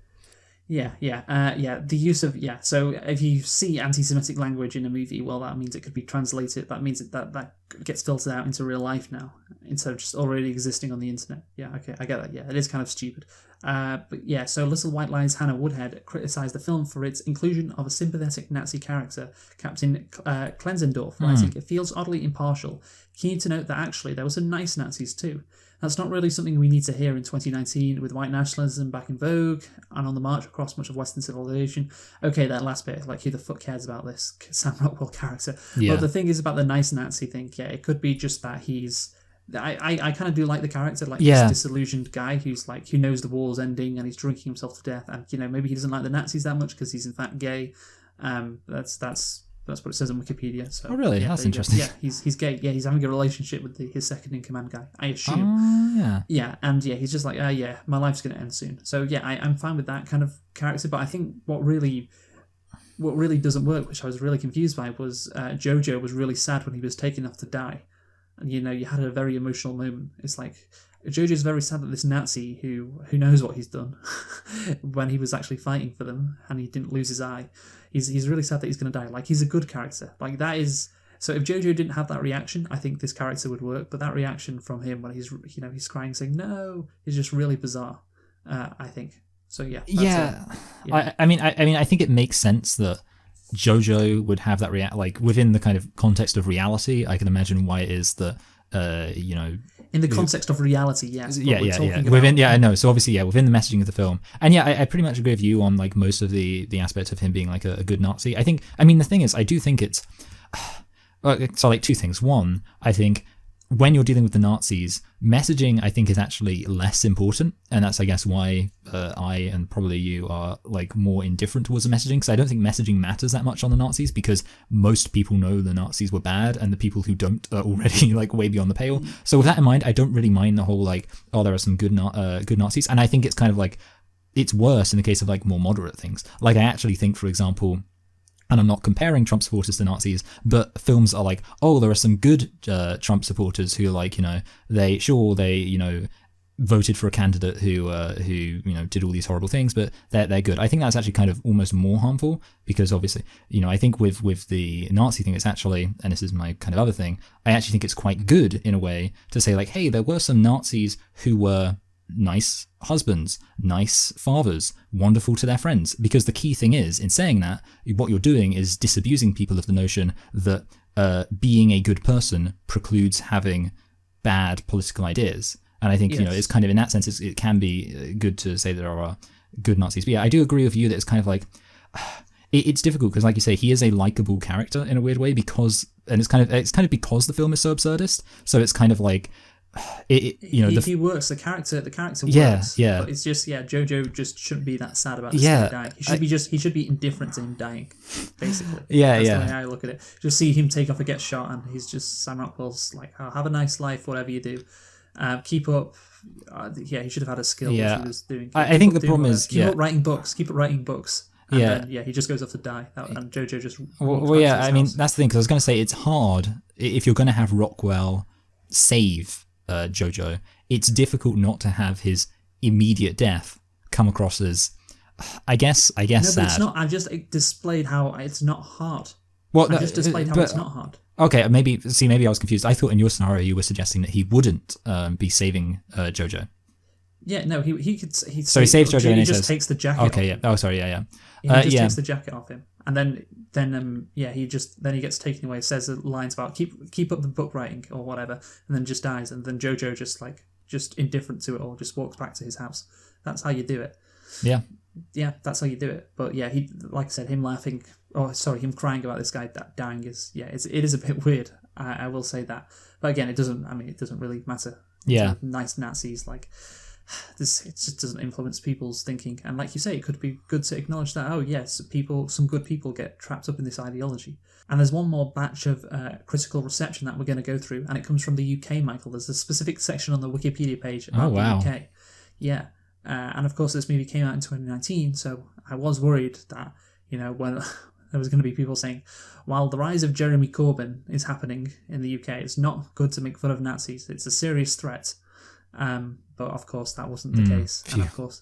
Speaker 1: The use of, so if you see anti-Semitic language in a movie, well, that means it could be translated. That means that gets filtered out into real life now, instead of just already existing on the internet. Yeah, okay, I get that. Yeah, it is kind of stupid. So Little White Lies Hannah Woodhead criticised the film for its inclusion of a sympathetic Nazi character, Captain Klenzendorf, writing, it feels oddly impartial. Keen to note that actually there were some nice Nazis too. That's not really something we need to hear in 2019 with white nationalism back in vogue and on the march across much of Western civilization. Okay, that last bit, like who the fuck cares about this Sam Rockwell character? Yeah. But the thing is about the nice Nazi thing, it could be just that he's... I kind of do like the character, like this disillusioned guy who's like, who knows the war's ending and he's drinking himself to death, and maybe he doesn't like the Nazis that much because he's in fact gay. That's what it says on Wikipedia. So,
Speaker 2: oh, really? That's interesting.
Speaker 1: Yeah, he's gay. Yeah, he's having a relationship with his second in command guy, I assume. Yeah, and he's just like, my life's going to end soon. So, I'm fine with that kind of character. But I think what really what really doesn't work, which I was really confused by, was Jojo was really sad when he was taken off to die. And, you had a very emotional moment. It's like, Jojo's very sad that this Nazi, who knows what he's done, when he was actually fighting for them, and he didn't lose his eye, he's really sad that he's going to die. Like, he's a good character. Like, that is... So if Jojo didn't have that reaction, I think this character would work. But that reaction from him when he's crying, saying no, is just really bizarre, I think. So yeah.
Speaker 2: Yeah. I mean, I think it makes sense that Jojo would have that like within the kind of context of reality. I can imagine why it is that
Speaker 1: in the context of reality, yes.
Speaker 2: Yeah. I know. So obviously, within the messaging of the film, and I pretty much agree with you on like most of the aspects of him being like a good Nazi. The thing is, I do think it's so like two things. One, I think when you're dealing with the Nazis, messaging I think is actually less important, and that's I guess why I and probably you are like more indifferent towards the messaging, because I don't think messaging matters that much on the Nazis, because most people know the Nazis were bad, and the people who don't are already like way beyond the pale. So with that in mind, I don't really mind the whole like, oh, there are some good Nazis, and I think it's kind of like it's worse in the case of like more moderate things. Like I actually think, for example, and I'm not comparing Trump supporters to Nazis, but films are like, oh, there are some good Trump supporters who, like, they voted for a candidate who did all these horrible things, but they're good. I think that's actually kind of almost more harmful, because obviously, I think with the Nazi thing, it's actually, and this is my kind of other thing, I actually think it's quite good in a way to say like, hey, there were some Nazis who were nice husbands, nice fathers, wonderful to their friends. Because the key thing is, in saying that, what you're doing is disabusing people of the notion that being a good person precludes having bad political ideas. And I think, it's kind of, in that sense, it can be good to say there are good Nazis. But yeah, I do agree with you that it's kind of like, it's difficult because, like you say, he is a likable character in a weird way, because, and it's kind of because the film is so absurdist. So it's kind of like, he works. The character works. Yeah.
Speaker 1: But it's just Jojo just shouldn't be that sad about this guy dying. He should be indifferent to him dying, basically. That's the way I look at it. Just see him take off and get shot, and he's just, Sam Rockwell's like, oh, have a nice life, whatever you do. Keep up. He should have had a skill.
Speaker 2: Yeah,
Speaker 1: he was doing.
Speaker 2: I think the problem is
Speaker 1: keep up writing books. And then, he just goes off to die. And Jojo just.
Speaker 2: That's the thing, because I was going to say it's hard if you're going to have Rockwell save Jojo. It's difficult not to have his immediate death come across as, I guess. No, but
Speaker 1: sad. It's not. I've just displayed how it's not hard.
Speaker 2: Well,
Speaker 1: I just displayed how it's not hard.
Speaker 2: Okay, maybe I was confused. I thought in your scenario you were suggesting that he wouldn't be saving Jojo.
Speaker 1: Yeah, no, he could. He
Speaker 2: saves Jojo, and he
Speaker 1: just takes the jacket.
Speaker 2: Okay, off. Yeah. Oh, sorry, yeah.
Speaker 1: He just takes the jacket off him, and then he gets taken away. Says the lines about keep up the book writing or whatever, and then just dies. And then Jojo just indifferent to it all, just walks back to his house. That's how you do it.
Speaker 2: Yeah.
Speaker 1: Yeah, that's how you do it. But yeah, he, like I said, him laughing. Oh, sorry, him crying about this guy dying is it is a bit weird. I will say that. But again, it doesn't really matter.
Speaker 2: Yeah.
Speaker 1: Nice Nazis, like this, it just doesn't influence people's thinking. And like you say, it could be good to acknowledge that, oh yes, some good people get trapped up in this ideology. And there's one more batch of critical reception that we're going to go through, and it comes from the UK, Michael. There's a specific section on the Wikipedia page about the UK. Yeah. And of course, this movie came out in 2019, so I was worried that, when there was going to be people saying, while the rise of Jeremy Corbyn is happening in the UK, it's not good to make fun of Nazis. It's a serious threat. But of course, that wasn't the case. And of course,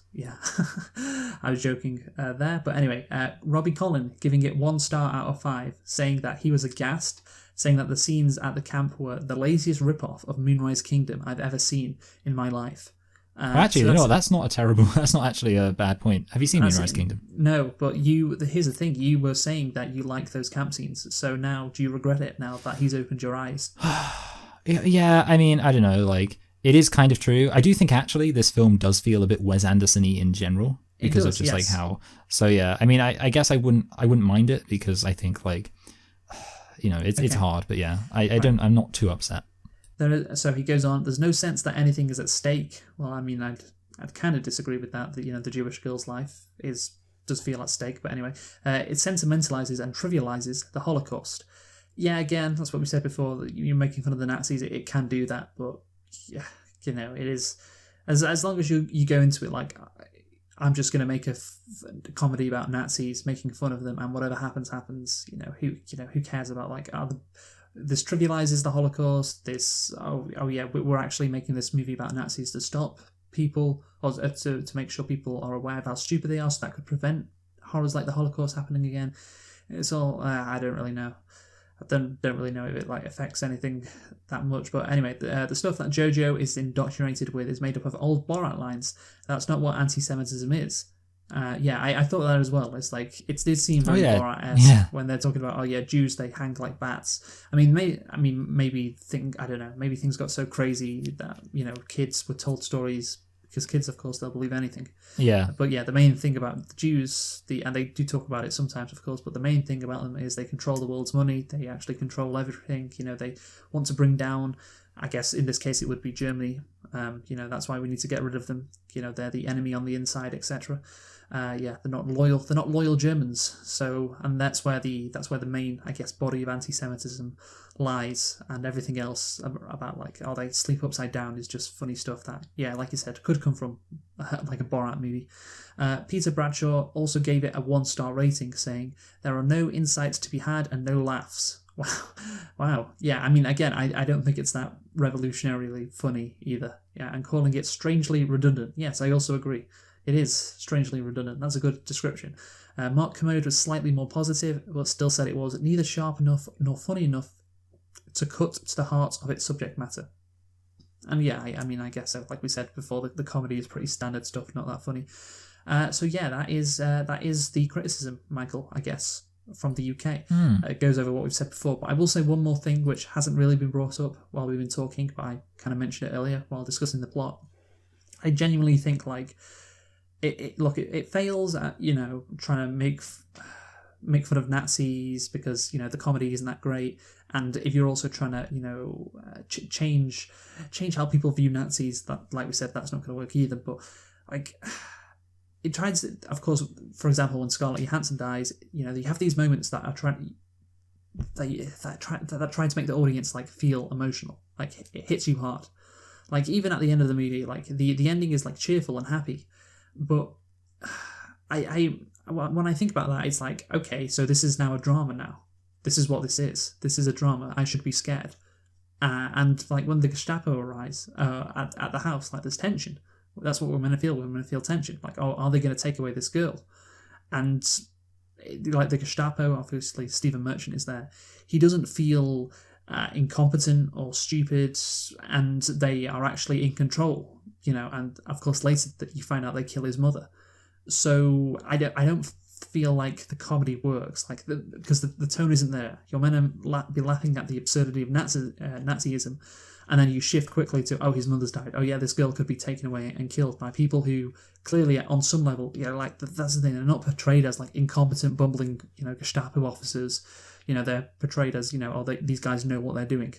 Speaker 1: I was joking there. But anyway, Robbie Collin giving it 1 star out of 5, saying that he was aghast, saying that the scenes at the camp were the laziest rip-off of Moonrise Kingdom I've ever seen in my life.
Speaker 2: Actually, that's not that's not actually a bad point. Have you seen Moonrise Kingdom?
Speaker 1: No, but here's the thing. You were saying that you like those camp scenes, so now do you regret it now that he's opened your eyes?
Speaker 2: Yeah, I mean, I don't know, like, it is kind of true. I do think actually this film does feel a bit Wes Anderson-y in general, because of just like how. So yeah, I mean, I guess I wouldn't mind it, because I think like, it's hard, but yeah, I'm not too upset.
Speaker 1: So he goes on, there's no sense that anything is at stake. Well, I mean, I'd kind of disagree with that the Jewish girl's life does feel at stake, but anyway, it sentimentalizes and trivializes the Holocaust. Yeah, again, that's what we said before, that you're making fun of the Nazis, it can do that, but yeah, it is, as long as you go into it like, I'm just going to make a comedy about Nazis, making fun of them, and whatever happens, happens. Who cares about like this trivializes the Holocaust. This yeah, we're actually making this movie about Nazis to stop people, or to make sure people are aware of how stupid they are, so that could prevent horrors like the Holocaust happening again. It's all I don't really know. I don't really know if it like affects anything that much. But anyway, the stuff that Jojo is indoctrinated with is made up of old Borat lines. That's not what anti-Semitism is. I thought that as well. It's like it did seem very Borat-esque when they're talking about Jews, they hang like bats. I don't know. Maybe things got so crazy that kids were told stories. Because kids, of course, they'll believe anything.
Speaker 2: Yeah.
Speaker 1: But yeah, the main thing about the Jews, and they do talk about it sometimes, of course, but the main thing about them is they control the world's money. They actually control everything. They want to bring down, I guess in this case it would be Germany. That's why we need to get rid of them. They're the enemy on the inside, etc. They're not loyal. They're not loyal Germans. So, and that's where the main, I guess, body of anti-Semitism lies, and everything else about they sleep upside down is just funny stuff that, like you said, could come from like a Borat movie. Peter Bradshaw also gave it a 1-star rating, saying there are no insights to be had and no laughs. Wow. Yeah, again, I don't think it's that revolutionarily funny either. Yeah, and calling it strangely redundant. Yes, I also agree. It is strangely redundant. That's a good description. Mark Kermode was slightly more positive, but still said it was neither sharp enough nor funny enough to cut to the heart of its subject matter. And I guess so. Like we said before, the comedy is pretty standard stuff, not that funny. That is the criticism, Michael, I guess, from the UK. It goes over what we've said before, but I will say one more thing which hasn't really been brought up while we've been talking, but I kind of mentioned it earlier while discussing the plot. I genuinely think it fails at trying to make fun of Nazis because the comedy isn't that great, and if you're also trying to change how people view Nazis, that, like we said, that's not going to work either. But it tries to, of course, for example, when Scarlett Johansson dies, you have these moments that are trying to make the audience feel emotional, it hits you hard. Even at the end of the movie, the ending is cheerful and happy, but when I think about that, it's okay, so this is now a drama now. This is what this is. This is a drama. I should be scared. And when the Gestapo arrives at the house, there's tension. That's what we're meant to feel. We're meant to feel tension. Are they going to take away this girl? And the Gestapo, obviously Stephen Merchant is there. He doesn't feel incompetent or stupid, and they are actually in control. And of course later that you find out they kill his mother. So I don't feel like the comedy works, because the tone isn't there. You're meant to be laughing at the absurdity of Nazism, and then you shift quickly to, his mother's died. Oh yeah, this girl could be taken away and killed by people who clearly, on some level, that's the thing. They're not portrayed as incompetent, bumbling, Gestapo officers. They're portrayed as, these guys know what they're doing.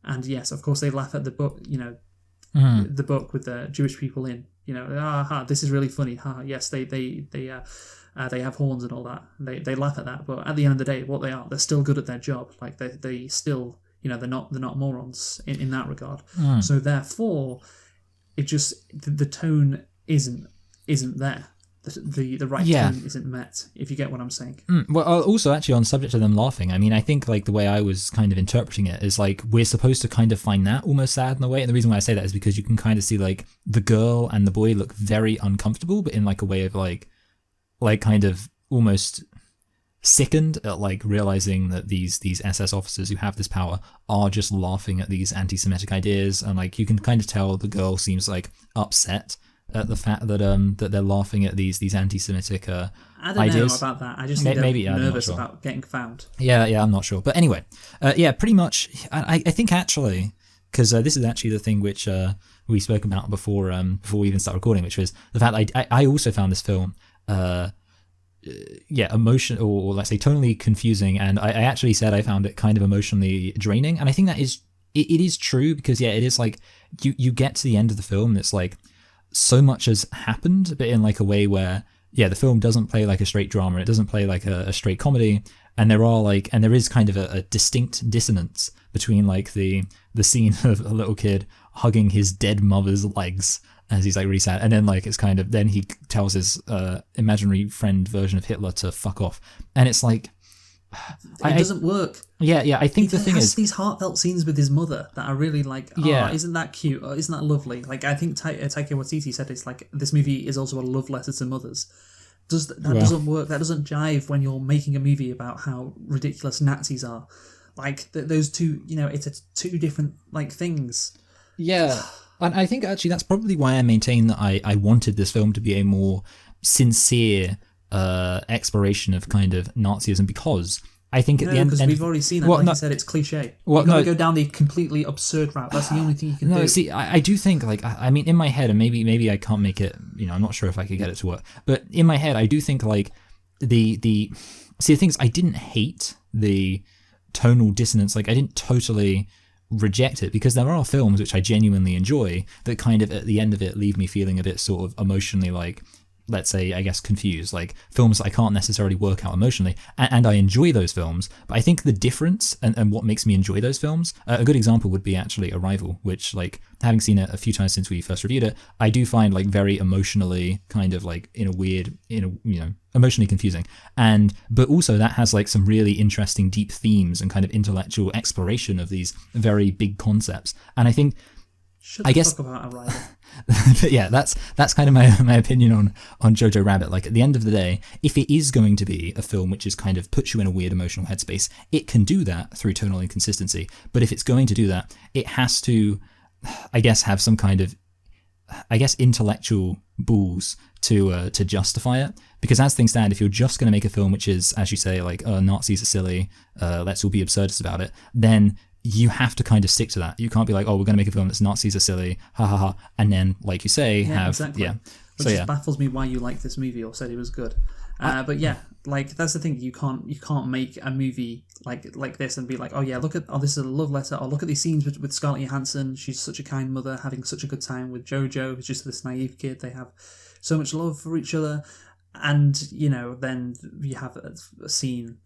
Speaker 1: And yes, of course, they laugh at the book, the book with the Jewish people in. This is really funny. Yes, they have horns and all that. They laugh at that, but at the end of the day, what they are, they're still good at their job. They still, they're not morons in that regard. So therefore, it just the tone isn't there. The right tone isn't met, if you get what I'm saying.
Speaker 2: Well, also actually on subject of them laughing, I think the way I was kind of interpreting it is we're supposed to kind of find that almost sad in a way, and the reason why I say that is because you can kind of see the girl and the boy look very uncomfortable, but in a way of kind of almost sickened at realizing that these SS officers who have this power are just laughing at these anti-Semitic ideas, and you can kind of tell the girl seems upset at the fact that that they're laughing at these anti-Semitic
Speaker 1: I don't
Speaker 2: ideas.
Speaker 1: know about that. I just think they're nervous about getting found.
Speaker 2: Yeah, I'm not sure. But anyway, pretty much. I think actually, because this is actually the thing which we spoke about before we even start recording, which was the fact that I also found this film emotional, or let's say tonally confusing, and I actually said I found it kind of emotionally draining, and I think that it is true, because it is you get to the end of the film and it's so much has happened, but in a way where the film doesn't play like a straight drama, it doesn't play like a straight comedy, and there is kind of a distinct dissonance between the scene of a little kid hugging his dead mother's legs as he's like really sad, and then like it's kind of then he tells his imaginary friend version of Hitler to fuck off, and it's like
Speaker 1: it doesn't work.
Speaker 2: Yeah. I think the thing is
Speaker 1: these heartfelt scenes with his mother that are really like, oh,
Speaker 2: Yeah.
Speaker 1: isn't that cute? Oh, isn't that lovely? Like I think Taika Waititi said it's like this movie is also a love letter to mothers. Doesn't work. That doesn't jive when you're making a movie about how ridiculous Nazis are. Like those two, it's two different like things.
Speaker 2: Yeah, and I think actually that's probably why I maintain that I wanted this film to be a more sincere exploration of kind of Nazism, because I think at the end...
Speaker 1: because we've already seen that, you said, it's cliche. You've got to go down the completely absurd route. That's the only thing you can do.
Speaker 2: No, see, I do think, like, I mean, in my head, and maybe I can't make it, I'm not sure if I could get it to work, but in my head, I do think, like, the thing is, I didn't hate the tonal dissonance, like, I didn't totally reject it, because there are films which I genuinely enjoy that kind of, at the end of it, leave me feeling a bit sort of emotionally, like, let's say, I guess, confused, like films that I can't necessarily work out emotionally, and I enjoy those films, but I think the difference and what makes me enjoy those films, a good example would be actually Arrival, which, like, having seen it a few times since we first reviewed it, I do find, like, very emotionally kind of like emotionally confusing, but also that has like some really interesting deep themes and kind of intellectual exploration of these very big concepts, and I think
Speaker 1: I guess talk about Arrival.
Speaker 2: But yeah, that's kind of my opinion on Jojo Rabbit. Like, at the end of the day, if it is going to be a film which is kind of puts you in a weird emotional headspace, it can do that through tonal inconsistency. But if it's going to do that, it has to, I guess, have some kind of, I guess, intellectual balls to justify it. Because as things stand, if you're just going to make a film which is, as you say, like, Nazis are silly, let's all be absurdist about it, then you have to kind of stick to that. You can't be like, oh, we're going to make a film that's Nazis are silly, ha ha ha, and then, like you say,
Speaker 1: exactly. Which just baffles me why you like this movie or said it was good. But yeah, like, that's the thing. You can't make a movie like this and be like, oh yeah, this is a love letter. Or look at these scenes with Scarlett Johansson. She's such a kind mother, having such a good time with Jojo, who's just this naive kid. They have so much love for each other, and then you have a scene,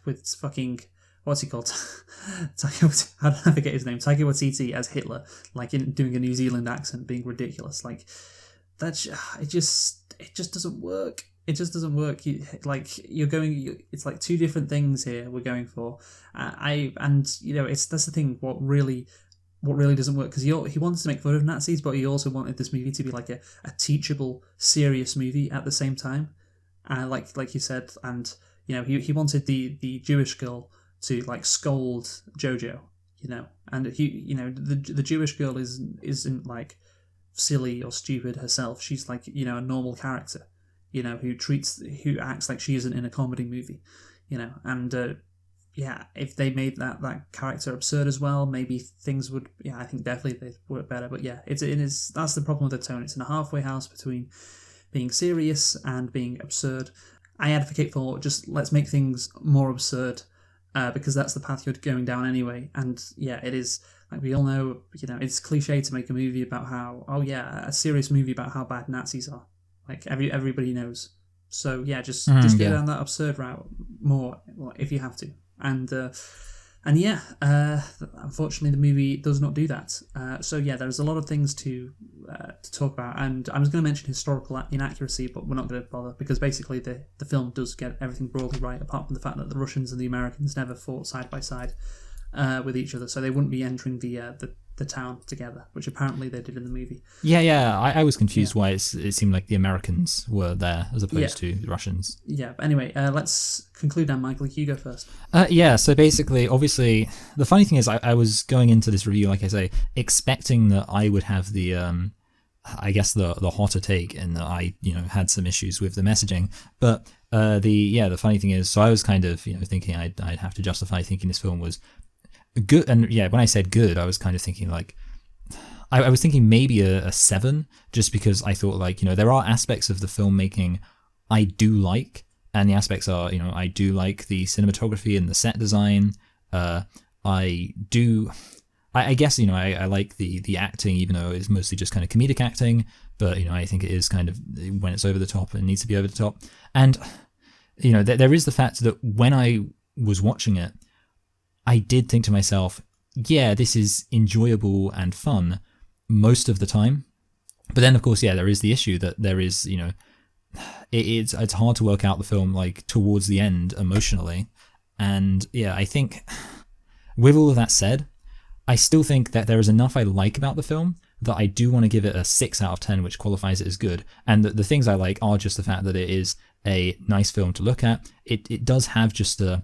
Speaker 1: with fucking. What's he called? How did I forget his name? Taika Waititi as Hitler, like doing a New Zealand accent, being ridiculous. Like, that's it just doesn't work. It just doesn't work. It's like two different things here we're going for. That's the thing. What really doesn't work, because he wants to make fun of Nazis, but he also wanted this movie to be like a teachable, serious movie at the same time. Like you said, and he wanted the Jewish girl to like scold Jojo, and the Jewish girl isn't like silly or stupid herself. She's like a normal character, who acts like she isn't in a comedy movie, and if they made that character absurd as well, maybe things would, I think definitely they'd work better. But yeah, that's the problem with the tone. It's in a halfway house between being serious and being absurd. I advocate for just let's make things more absurd. Because that's the path you're going down anyway. And yeah, it is, like we all know, it's cliche to make a movie about how, a serious movie about how bad Nazis are. Like everybody knows. So yeah, just go down that absurd route more if you have to. And yeah, unfortunately the movie does not do that. So yeah, there's a lot of things to talk about, and I was going to mention historical inaccuracy, but we're not going to bother, because basically the film does get everything broadly right, apart from the fact that the Russians and the Americans never fought side by side with each other, so they wouldn't be entering the town together, which apparently they did in the movie.
Speaker 2: Yeah. I was confused why it seemed like the Americans were there as opposed to the Russians.
Speaker 1: Yeah, but anyway, let's conclude now, Michael. You go first.
Speaker 2: So basically, obviously, the funny thing is I was going into this review, like I say, expecting that I would have the I guess the hotter take, and that I had some issues with the messaging, but the funny thing is, so I was kind of thinking I'd have to justify thinking this film was good, and when I said good, I was kind of thinking like I was thinking maybe a 7, just because I thought like there are aspects of the filmmaking I do like, and the aspects are I do like the cinematography and the set design. I guess I like the acting, even though it's mostly just kind of comedic acting, but I think it is kind of, when it's over the top, it needs to be over the top. And there is the fact that when I was watching it, I did think to myself, yeah, this is enjoyable and fun most of the time. But then, of course, yeah, there is the issue that there is, it's hard to work out the film like towards the end emotionally. And yeah, I think with all of that said, I still think that there is enough I like about the film that I do want to give it a 6 out of 10, which qualifies it as good. And the things I like are just the fact that it is a nice film to look at. It does have just a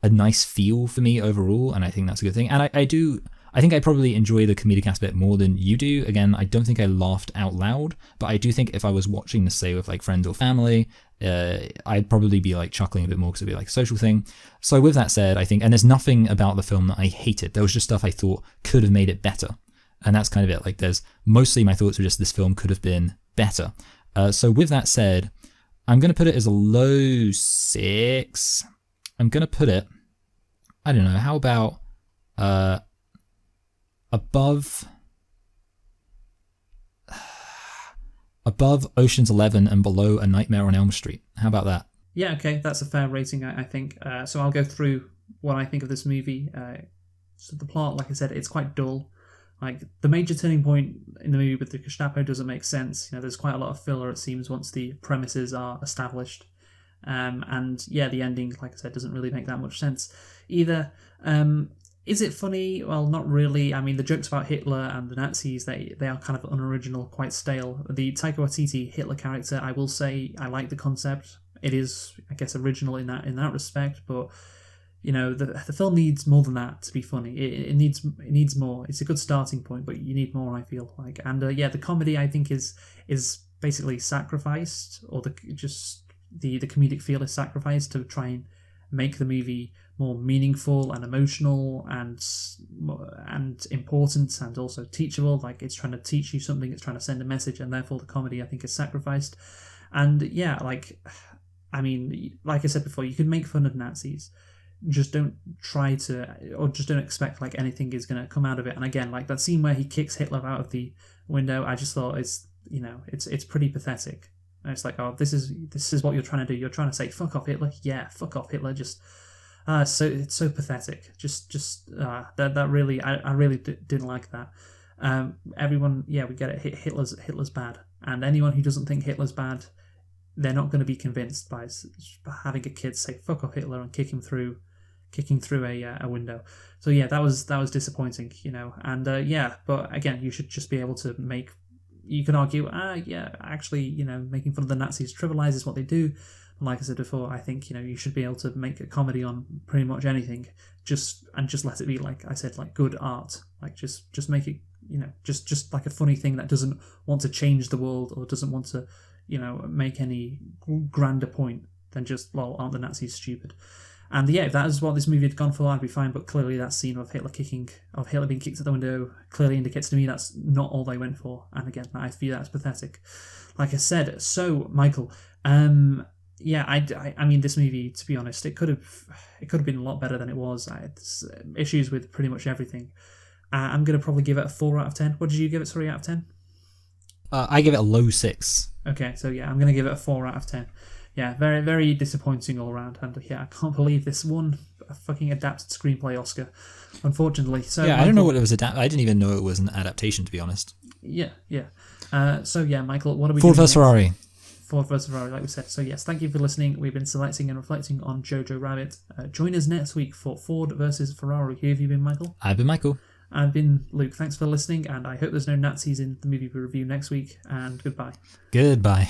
Speaker 2: nice feel for me overall, and I think that's a good thing. And I think I probably enjoy the comedic aspect more than you do. Again, I don't think I laughed out loud, but I do think if I was watching this, say, with like friends or family, I'd probably be like chuckling a bit more because it'd be like a social thing. So with that said, I think, and there's nothing about the film that I hated. There was just stuff I thought could have made it better. And that's kind of it. Like there's mostly my thoughts were just this film could have been better. So with that said, I'm going to put it as a low 6. I'm going to put it, I don't know, how about above Ocean's 11 and below A Nightmare on Elm Street. How about that?
Speaker 1: Yeah, okay, that's a fair rating, I think. So I'll go through what I think of this movie. So the plot, like I said, it's quite dull. Like the major turning point in the movie with the Gestapo doesn't make sense. There's quite a lot of filler, it seems, once the premises are established. And yeah, the ending, like I said, doesn't really make that much sense either. Is it funny? Well, not really. I mean, the jokes about Hitler and the Nazis, they are kind of unoriginal, quite stale. The Taika Waititi Hitler character, I will say, I like the concept. It is, I guess, original in that respect, but the film needs more than that to be funny. It needs more. It's a good starting point, but you need more, I feel like. And the comedy, I think, is basically sacrificed, or the comedic feel is sacrificed to try and make the movie more meaningful and emotional and important and also teachable. Like it's trying to teach you something, it's trying to send a message, and therefore the comedy, I think, is sacrificed. And yeah, like I said before, you can make fun of Nazis, just don't try to, or just don't expect like anything is going to come out of it. And again, like that scene where he kicks Hitler out of the window, I just thought it's pretty pathetic. And it's like, oh, this is what you're trying to do. You're trying to say, fuck off Hitler. Yeah, fuck off Hitler. Just, so it's so pathetic. That really, I really didn't like that. Everyone, yeah, we get it. Hitler's bad, and anyone who doesn't think Hitler's bad, they're not going to be convinced by having a kid say fuck off Hitler and kicking through a window. So yeah, that was disappointing, And yeah, but again, you should just be able to make. You can argue, actually, making fun of the Nazis trivializes what they do. And like I said before, I think you should be able to make a comedy on pretty much anything, just let it be, like I said, like good art. Like just make it, just like a funny thing that doesn't want to change the world or doesn't want to, make any grander point than just, well, aren't the Nazis stupid? And yeah, if that is what this movie had gone for, I'd be fine. But clearly, that scene of Hitler being kicked out the window, clearly indicates to me that's not all they went for. And again, I feel that's pathetic. Like I said, so Michael, yeah, I mean, this movie, to be honest, it could have been a lot better than it was. I had issues with pretty much everything. I'm gonna probably give it a 4 out of 10. What did you give it? 3 out of 10?
Speaker 2: I give it a low 6.
Speaker 1: Okay, so yeah, I'm gonna give it a 4 out of 10. Yeah, very, very disappointing all around. And yeah, I can't believe this won a fucking adapted screenplay Oscar, unfortunately. So
Speaker 2: yeah,
Speaker 1: Michael,
Speaker 2: I don't know what it was I didn't even know it was an adaptation, to be honest.
Speaker 1: Yeah. So yeah, Michael, what are we
Speaker 2: Ford
Speaker 1: doing
Speaker 2: vs. Ferrari.
Speaker 1: Ford vs. Ferrari, like we said. So yes, thank you for listening. We've been selecting and reflecting on Jojo Rabbit. Join us next week for Ford vs. Ferrari. Who have you been, Michael?
Speaker 2: I've been Michael.
Speaker 1: I've been Luke. Thanks for listening, and I hope there's no Nazis in the movie we review next week, and goodbye.
Speaker 2: Goodbye.